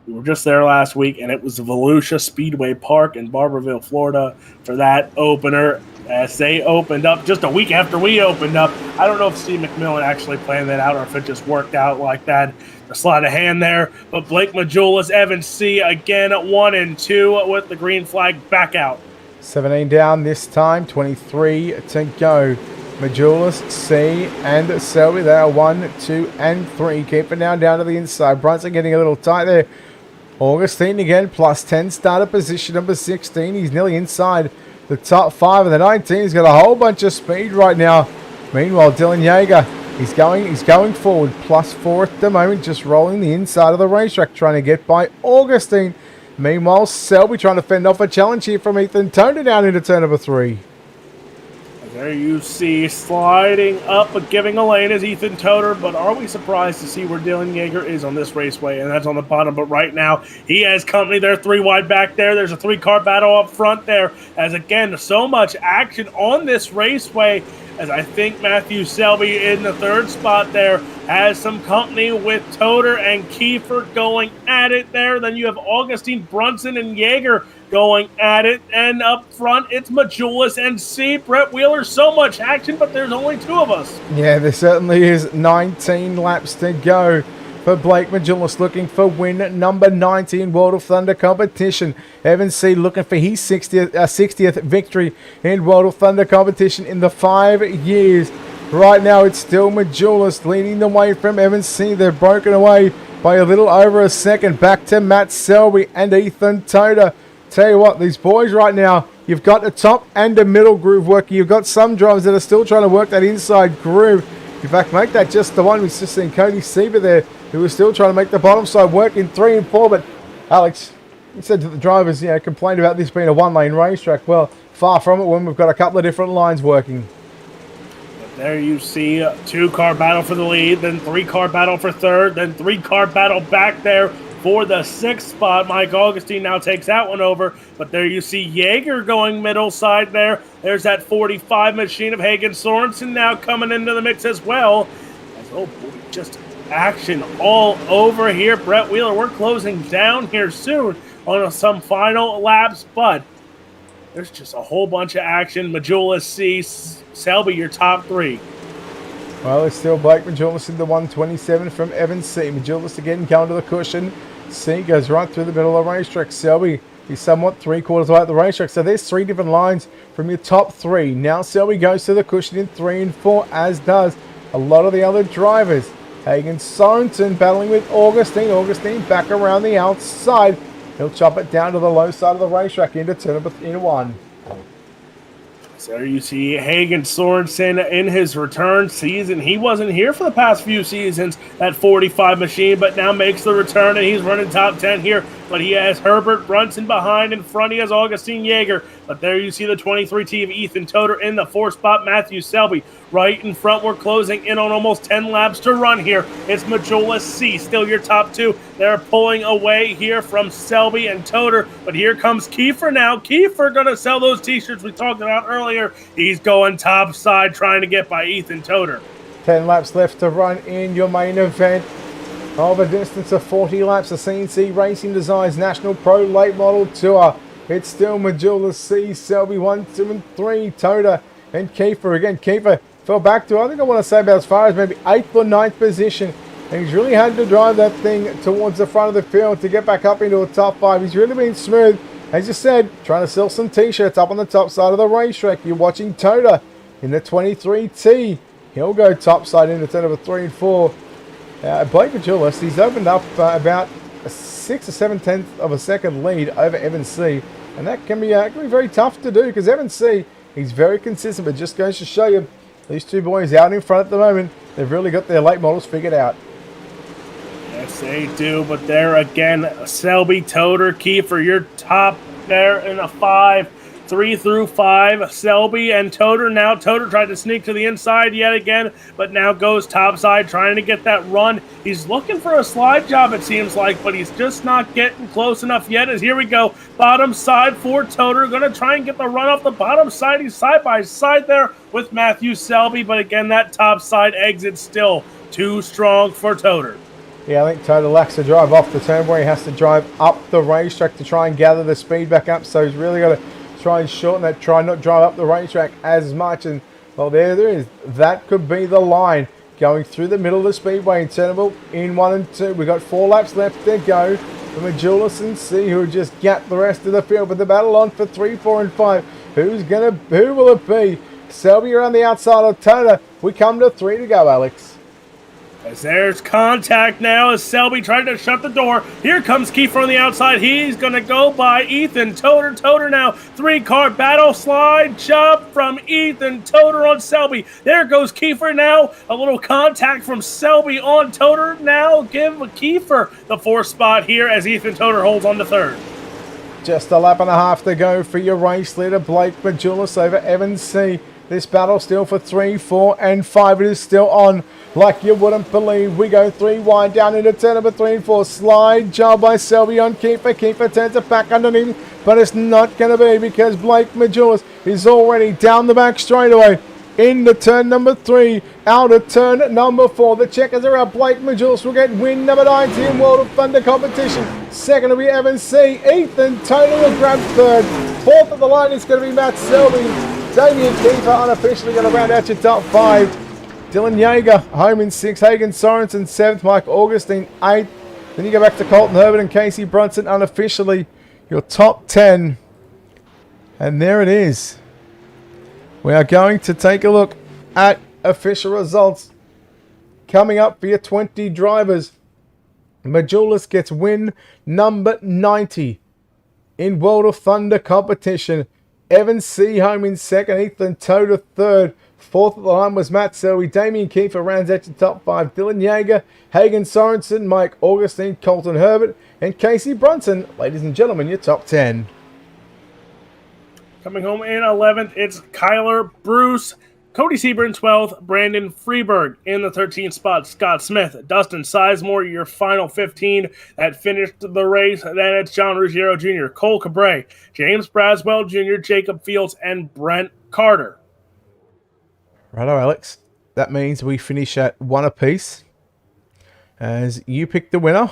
We were just there last week, and it was the Volusia Speedway Park in Barberville, Florida, for that opener. As they opened up just a week after we opened up. I don't know if Steve McMillan actually planned that out or if it just worked out like that. A sleight of hand there. But Blake Majulis, Evan C. again at 1 and 2 with the green flag back out. 17 down this time, 23 to go. Majulis, C, and Selby. They are 1, 2, and 3. Keep it now down to the inside. Brunson getting a little tight there. Augustine again, +10. Starter position number 16. He's nearly inside the top 5 of the 19. He's got a whole bunch of speed right now. Meanwhile, Dylan Yeager, he's going forward. +4 at the moment, just rolling the inside of the racetrack, trying to get by Augustine. Meanwhile, Selby trying to fend off a challenge here from Ethan Toner down into turn number 3. There you see sliding up, but giving a lane is Ethan Toder. But are we surprised to see where Dylan Yeager is on this raceway? And that's on the bottom. But right now, he has company there, 3 wide back there. There's a 3-car battle up front there. As again, so much action on this raceway. as I think Matthew Selby in the third spot there has some company with Toter and Kiefer going at it there. Then you have Augustine, Brunson, and Yeager going at it. And up front, it's Majulis and C. Brett Wheeler. So much action, but there's only 2 of us. Yeah, there certainly is. 19 laps to go for Blake Majulis, looking for win number 90 in World of Thunder competition. Evan C. looking for his 60th victory in World of Thunder competition in the 5 years. Right now, it's still Majulis leading the way from Evan C. They're broken away by a little over a second. Back to Matt Selby and Ethan Toder. Tell you what, these boys right now, you've got a top and a middle groove working. You've got some drivers that are still trying to work that inside groove. In fact, make that just the one. We've just seen Cody Seaver there, who was still trying to make the bottom side work in 3 and 4. But Alex, you said that the drivers, complained about this being a 1-lane racetrack. Well, far from it when we've got a couple of different lines working. There you see a 2-car battle for the lead, then 3-car battle for third, then 3-car battle back there for the 6th spot. Mike Augustine now takes that one over, but there you see Yeager going middle side there. There's that 45 machine of Hagen Sorensen now coming into the mix as well. As, oh boy, just action all over here. Brett Wheeler, we're closing down here soon on some final laps, but there's just a whole bunch of action. Majulis, C, Selby, your top 3. Well, it's still Blake Majulis in the 127 from Evan C. Majulis again going to the cushion. C goes right through the middle of the racetrack. Selby is somewhat 3/4 away at the racetrack. So there's 3 different lines from your top 3. Now Selby goes to the cushion in 3 and 4, as does a lot of the other drivers. Hagen Sorensen battling with Augustine. Augustine back around the outside. He'll chop it down to the low side of the racetrack into turn number 1. So there you see Hagen Sorensen in his return season. He wasn't here for the past few seasons, that 45 machine, but now makes the return, and he's running top 10 here. But he has Herbert Brunson behind. In front, he has Augustine Yeager. But there you see the 23T of Ethan Toder in the 4th spot. Matthew Selby right in front. We're closing in on almost 10 laps to run here. It's Majulis C, still your top 2. They're pulling away here from Selby and Toder. But here comes Kiefer now. Kiefer going to sell those T-shirts we talked about earlier. He's going top side, trying to get by Ethan Toder. 10 laps left to run in your main event. Of a distance of 40 laps, the CNC Racing Designs National Pro Late Model Tour. It's still Majulis C, Selby 1, 2, and 3, Toder, and Kiefer. Again, Kiefer fell back to, I think I want to say about as far as maybe 8th or 9th position. And he's really had to drive that thing towards the front of the field to get back up into a top 5. He's really been smooth. As you said, trying to sell some T-shirts up on the top side of the racetrack. You're watching Toder in the 23T. He'll go top side into turn number 3 and 4. Blake Majulis, he's opened up about a 6 or 7 tenths of a second lead over Evan C. And that can be very tough to do because Evan C, he's very consistent, but just goes to show you these 2 boys out in front at the moment, they've really got their late models figured out. Yes, they do, but there again, Selby, Toder, Kiefer, your top there in a 5. 3 through 5, Selby and Toder. Now Toder tried to sneak to the inside yet again, but now goes topside trying to get that run. He's looking for a slide job, it seems like, but he's just not getting close enough yet. As here we go, bottom side for Toder. Going to try and get the run off the bottom side. He's side by side there with Matthew Selby, but again, that top side exit still too strong for Toder. Yeah, I think Toder lacks to drive off the turn where he has to drive up the racetrack to try and gather the speed back up, so he's really got to try and shorten that, try not drive up the racetrack as much. And well, there is. That could be the line going through the middle of the speedway in turn number 1 and 2. We've got 4 laps left to go for Majulis and C, who just gap the rest of the field. But the battle on for 3, 4, and 5. Who will it be? Selby around the outside of Toder. We come to 3 to go, Alex. As there's contact now as Selby tried to shut the door. Here comes Kiefer on the outside. He's going to go by Ethan Toder. Toder now. 3-car battle slide jump from Ethan Toder on Selby. There goes Kiefer now. A little contact from Selby on Toder. Now give Kiefer the 4th spot here as Ethan Toder holds on to 3rd. Just a lap and a half to go for your race leader, Blake Majulis over Evan C. This battle still for 3, 4, and 5. It is still on like you wouldn't believe. We go 3 wide down into turn number 3 and 4. Slide job by Selby on Kiefer. Kiefer turns it back underneath, but it's not going to be because Blake Majulis is already down the back straightaway. into turn number 3. Out of turn number 4. The checkers are out. Blake Majulis will get win number 19 World of Thunder competition. Second will be Evan C. Ethan Tony will grab third. Fourth of the line is going to be Matt Selby. Damien Kiefer unofficially going to round out your top 5. Dylan Yeager home in 6th. Hagen Sorensen 7th. Mike Augustine 8th. Then you go back to Colton Herbert and Casey Brunson unofficially your top 10. And there it is. We are going to take a look at official results coming up for your 20 drivers. Majulis gets win number 90 in World of Thunder competition. Evan C. home in 2nd. Ethan Toda 3rd. 4th of the line was Matt Selby. Damien Kiefer rounds out your top 5. Dylan Yeager, Hagen Sorensen, Mike Augustine, Colton Herbert, and Casey Brunson. Ladies and gentlemen, your top 10. Coming home in 11th, it's Kyler Bruce. Cody Seaburn 12th, Brandon Freeberg in the 13th spot, Scott Smith, Dustin Sizemore, your final 15 that finished the race. Then it's John Ruggiero Jr., Cole Cabre, James Braswell Jr., Jacob Fields, and Brent Carter. Righto, Alex. That means we finish at 1 apiece as you picked the winner.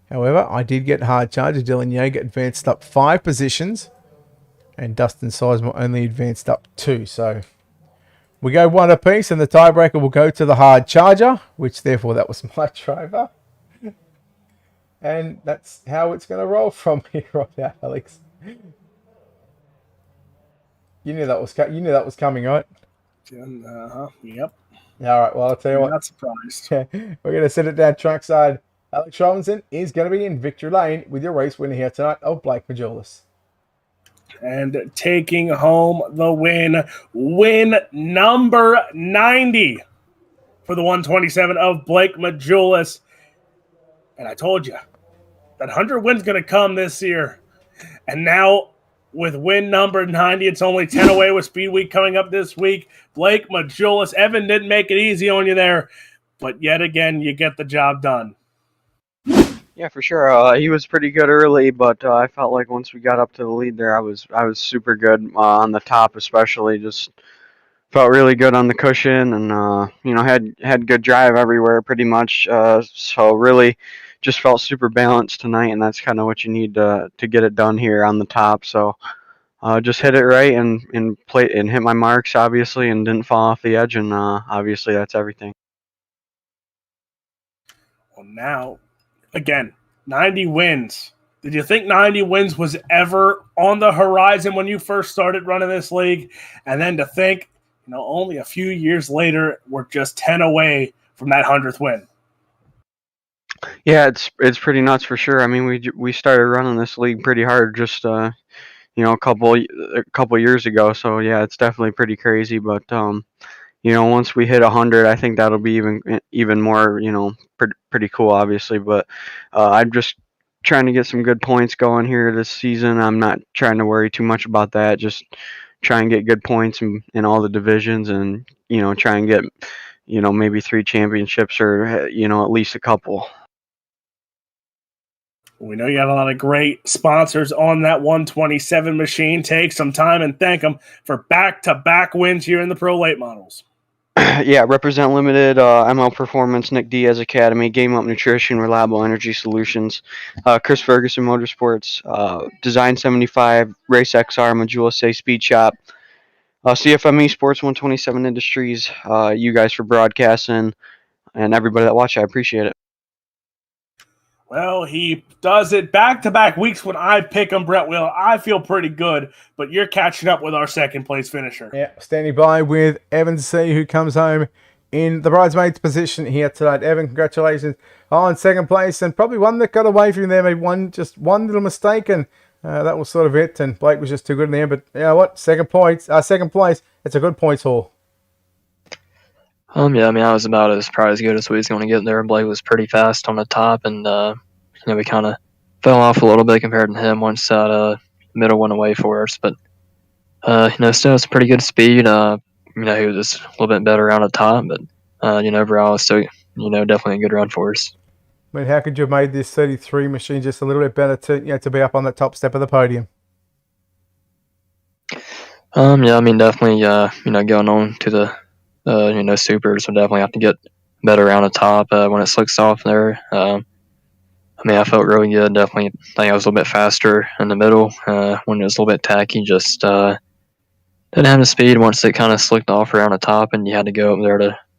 However, I did get hard charges. Dylan Yeager advanced up 5 positions. And Dustin Sizemore only advanced up 2. So we go 1 apiece, and the tiebreaker will go to the hard charger, which therefore that was my driver. And that's how it's going to roll from here on out, Alex. You knew that was coming, right? Yep. All right. Well, I'll tell you what. Not surprised. We're going to set it down trackside. Alex Robinson is going to be in victory lane with your race winner here tonight, Blake Majulis. And taking home the win number 90 for the 127 of Blake Majulis. And I told you, that 100 win's going to come this year. And now, with win number 90, it's only 10 away with Speed Week coming up this week. Blake Majulis, Evan didn't make it easy on you there, but yet again, you get the job done. Yeah, for sure. He was pretty good early, but I felt like once we got up to the lead there, I was super good on the top, especially. Just felt really good on the cushion, and had good drive everywhere pretty much. So really, just felt super balanced tonight, and that's kind of what you need to get it done here on the top. So just hit it right and play and hit my marks, obviously, and didn't fall off the edge, and obviously that's everything. Well, now. Again, 90 wins. Did you think 90 wins was ever on the horizon when you first started running this league? And then to think, only a few years later, we're just 10 away from that 100th win. Yeah, it's pretty nuts for sure. I mean, we started running this league pretty hard just a couple years ago. So yeah, it's definitely pretty crazy. But once we hit 100, I think that'll be even more, pretty cool, obviously. But I'm just trying to get some good points going here this season. I'm not trying to worry too much about that. Just try and get good points in all the divisions, and try and get maybe 3 championships or at least a couple. We know you have a lot of great sponsors on that 127 machine. Take some time and thank them for back-to-back wins here in the Pro Late Models. Yeah, Represent Limited, ML Performance, Nick Diaz Academy, Game Up Nutrition, Reliable Energy Solutions, Chris Ferguson Motorsports, Design 75, Race XR, Majulis Say Speed Shop, CFME Sports 127 Industries, you guys for broadcasting, and everybody that watched, I appreciate it. Well, he does it back-to-back weeks when I pick him, Brett Wheeler. I feel pretty good, but you're catching up with our second-place finisher. Yeah, standing by with Evan C., who comes home in the bridesmaid's position here tonight. Evan, congratulations on second place, and probably one that got away from you there, maybe one little mistake, and that was sort of it, and Blake was just too good in there. But you know what? Second place, it's a good points haul. Yeah, I mean, I was about probably as good as we was going to get there. Blake was pretty fast on the top, and we kind of fell off a little bit compared to him once that middle went away for us. But still it's pretty good speed. He was just a little bit better on the top, but overall it's still definitely a good run for us. I mean, how could you have made this 33 machine just a little bit better to be up on the top step of the podium? Yeah, I mean, definitely, going on to the, supers, we'll definitely have to get better around the top when it slicks off there. I mean, I felt really good. Definitely think I was a little bit faster in the middle when it was a little bit tacky. Just didn't have the speed once it kind of slicked off around the top, and you had to go up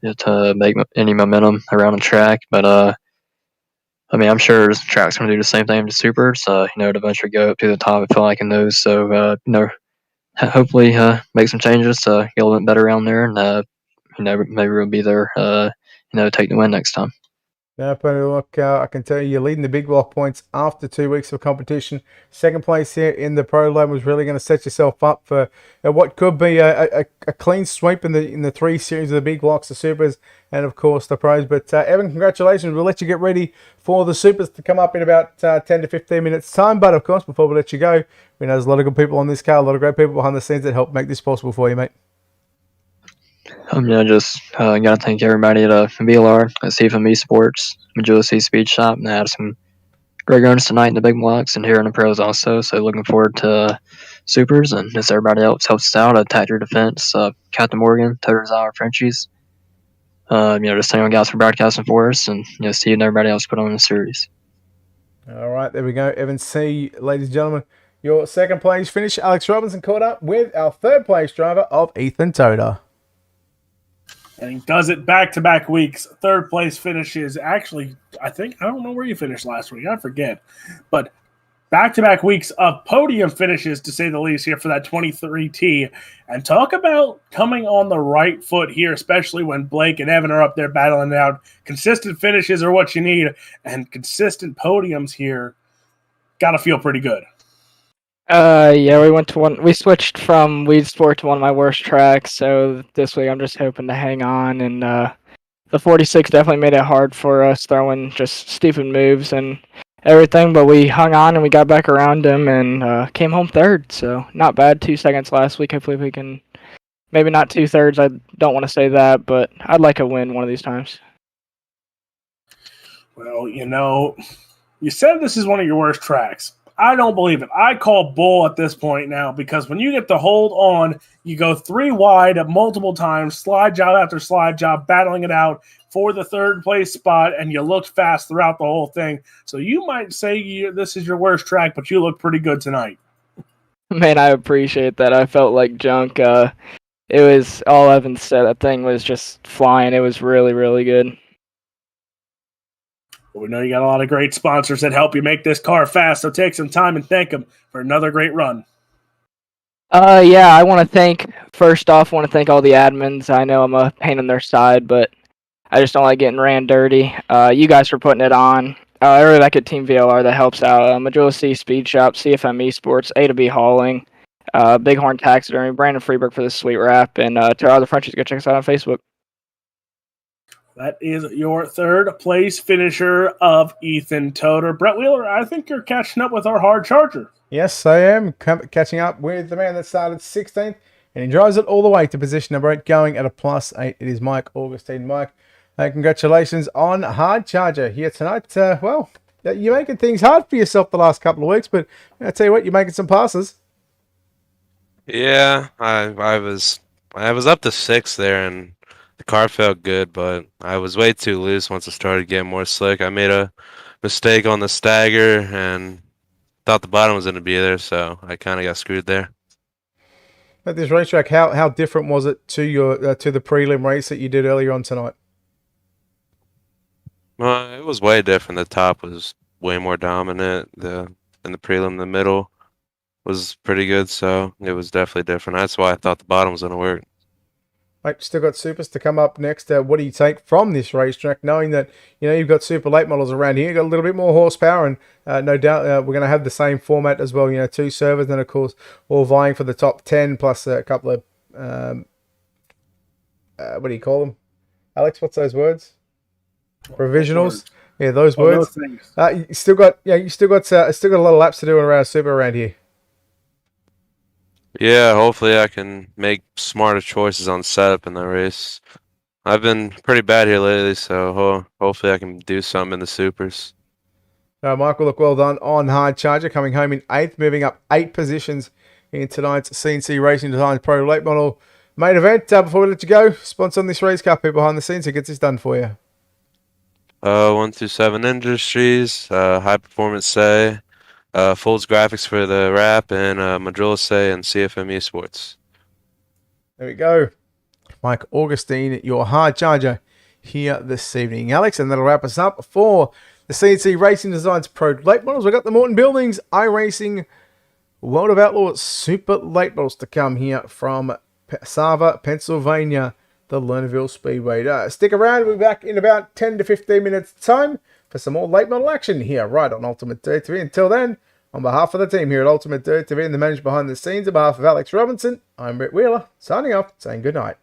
there to make any momentum around the track. But I mean, I'm sure the track's going to do the same thing to supers. To eventually go up to the top. I feel like in those. So hopefully make some changes to get a little bit better around there, and maybe we'll be there. Take the win next time. Now, Penny, look, I can tell you, you're leading the big block points after 2 weeks of competition. Second place here in the Pro Lab was really going to set yourself up for what could be a clean sweep in the 3 series of the big blocks, the Supers, and of course the Pros. But Evan, congratulations. We'll let you get ready for the Supers to come up in about 10 to 15 minutes time. But of course, before we let you go, we know there's a lot of good people on this car, a lot of great people behind the scenes that help make this possible for you, mate. Just gotta thank everybody at VLR, at CFM Sports, Agility Speed Shop, and they had some great runs tonight in the big blocks and here in the pros also. So looking forward to supers, and as everybody else helps us out, Attack Your Defense, Captain Morgan, Toters Our Frenchies. Just thank you guys for broadcasting for us, and Steve and everybody else put on the series. All right, there we go. Evan C, ladies and gentlemen, your second place finish. Alex Robinson caught up with our third place driver of Ethan Toder. And he does it back-to-back weeks. Third place finishes. Actually, I don't know where you finished last week. I forget. But back-to-back weeks of podium finishes, to say the least, here for that 23T. And talk about coming on the right foot here, especially when Blake and Evan are up there battling it out. Consistent finishes are what you need, and consistent podiums here got to feel pretty good. Yeah, we switched from Weed Sport to one of my worst tracks, so this week I'm just hoping to hang on, and the 46 definitely made it hard for us throwing just stupid moves and everything, but we hung on and we got back around him and came home third, so not bad. 2 seconds last week. Hopefully we can, maybe not 2/3, I don't want to say that, but I'd like a win one of these times. Well, you said this is one of your worst tracks. I don't believe it. I call bull at this point now, because when you get to hold on, you go 3 wide multiple times, slide job after slide job, battling it out for the third place spot, and you looked fast throughout the whole thing. So you might say this is your worst track, but you look pretty good tonight. Man, I appreciate that. I felt like junk. It was all Evan said. That thing was just flying. It was really, really good. We know you got a lot of great sponsors that help you make this car fast, so take some time and thank them for another great run. Yeah, I want to thank all the admins. I know I'm a pain on their side, but I just don't like getting ran dirty. You guys for putting it on. I really like it, Team VLR that helps out. Agility Speed Shop, CFM Esports, A to B Hauling, Bighorn Taxidermy, Brandon Freeberg for the sweet wrap, and to our other Frenchies, go check us out on Facebook. That is your third place finisher of Ethan Toder. Brett Wheeler, I think you're catching up with our hard charger. Yes, I am catching up with the man that started 16th, and he drives it all the way to position number 8, going at a +8. It is Mike Augustine. Mike, congratulations on hard charger here tonight. Well, you're making things hard for yourself the last couple of weeks, but I tell you what, you're making some passes. Yeah, I was up to 6 there, and the car felt good, but I was way too loose once it started getting more slick. I made a mistake on the stagger and thought the bottom was going to be there, so I kind of got screwed there. At this racetrack, how different was it to your to the prelim race that you did earlier on tonight? Well, it was way different. The top was way more dominant. In the prelim, the middle was pretty good, so it was definitely different. That's why I thought the bottom was going to work. Mate, still got supers to come up next. What do you take from this racetrack, knowing that you've got super late models around here, you've got a little bit more horsepower, and no doubt we're going to have the same format as well. 2 servers, and of course all vying for the top 10 plus a couple of what do you call them, Alex? What's those words? Provisionals. Yeah, those words. You still got a lot of laps to do around super around here. Yeah, hopefully I can make smarter choices on setup in the race. I've been pretty bad here lately, so hopefully I can do something in the supers. Michael, look, well done on hard charger, coming home in 8th, moving up 8 positions in tonight's CNC Racing Designs Pro Late Model main event. Before we let you go, sponsor on this race car, people behind the scenes who gets this done for you. 1 through 7 Industries, High Performance Say, Folds Graphics for the wrap, and Madrilla Say and CFME Sports. There we go. Mike Augustine, your hard charger here this evening, Alex, and that'll wrap us up for the CNC Racing Designs Pro Late Models. We've got the Morton Buildings iRacing World of Outlaws Super Late Models to come here from Sava, Pennsylvania, the Lernerville Speedway. Stick around. We'll be back in about 10 to 15 minutes time for some more late model action here right on UltimateDirtTV. Until then, on behalf of the team here at UltimateDirtTV and the manager behind the scenes, on behalf of Alex Robinson, I'm Brett Wheeler, signing off, saying good night.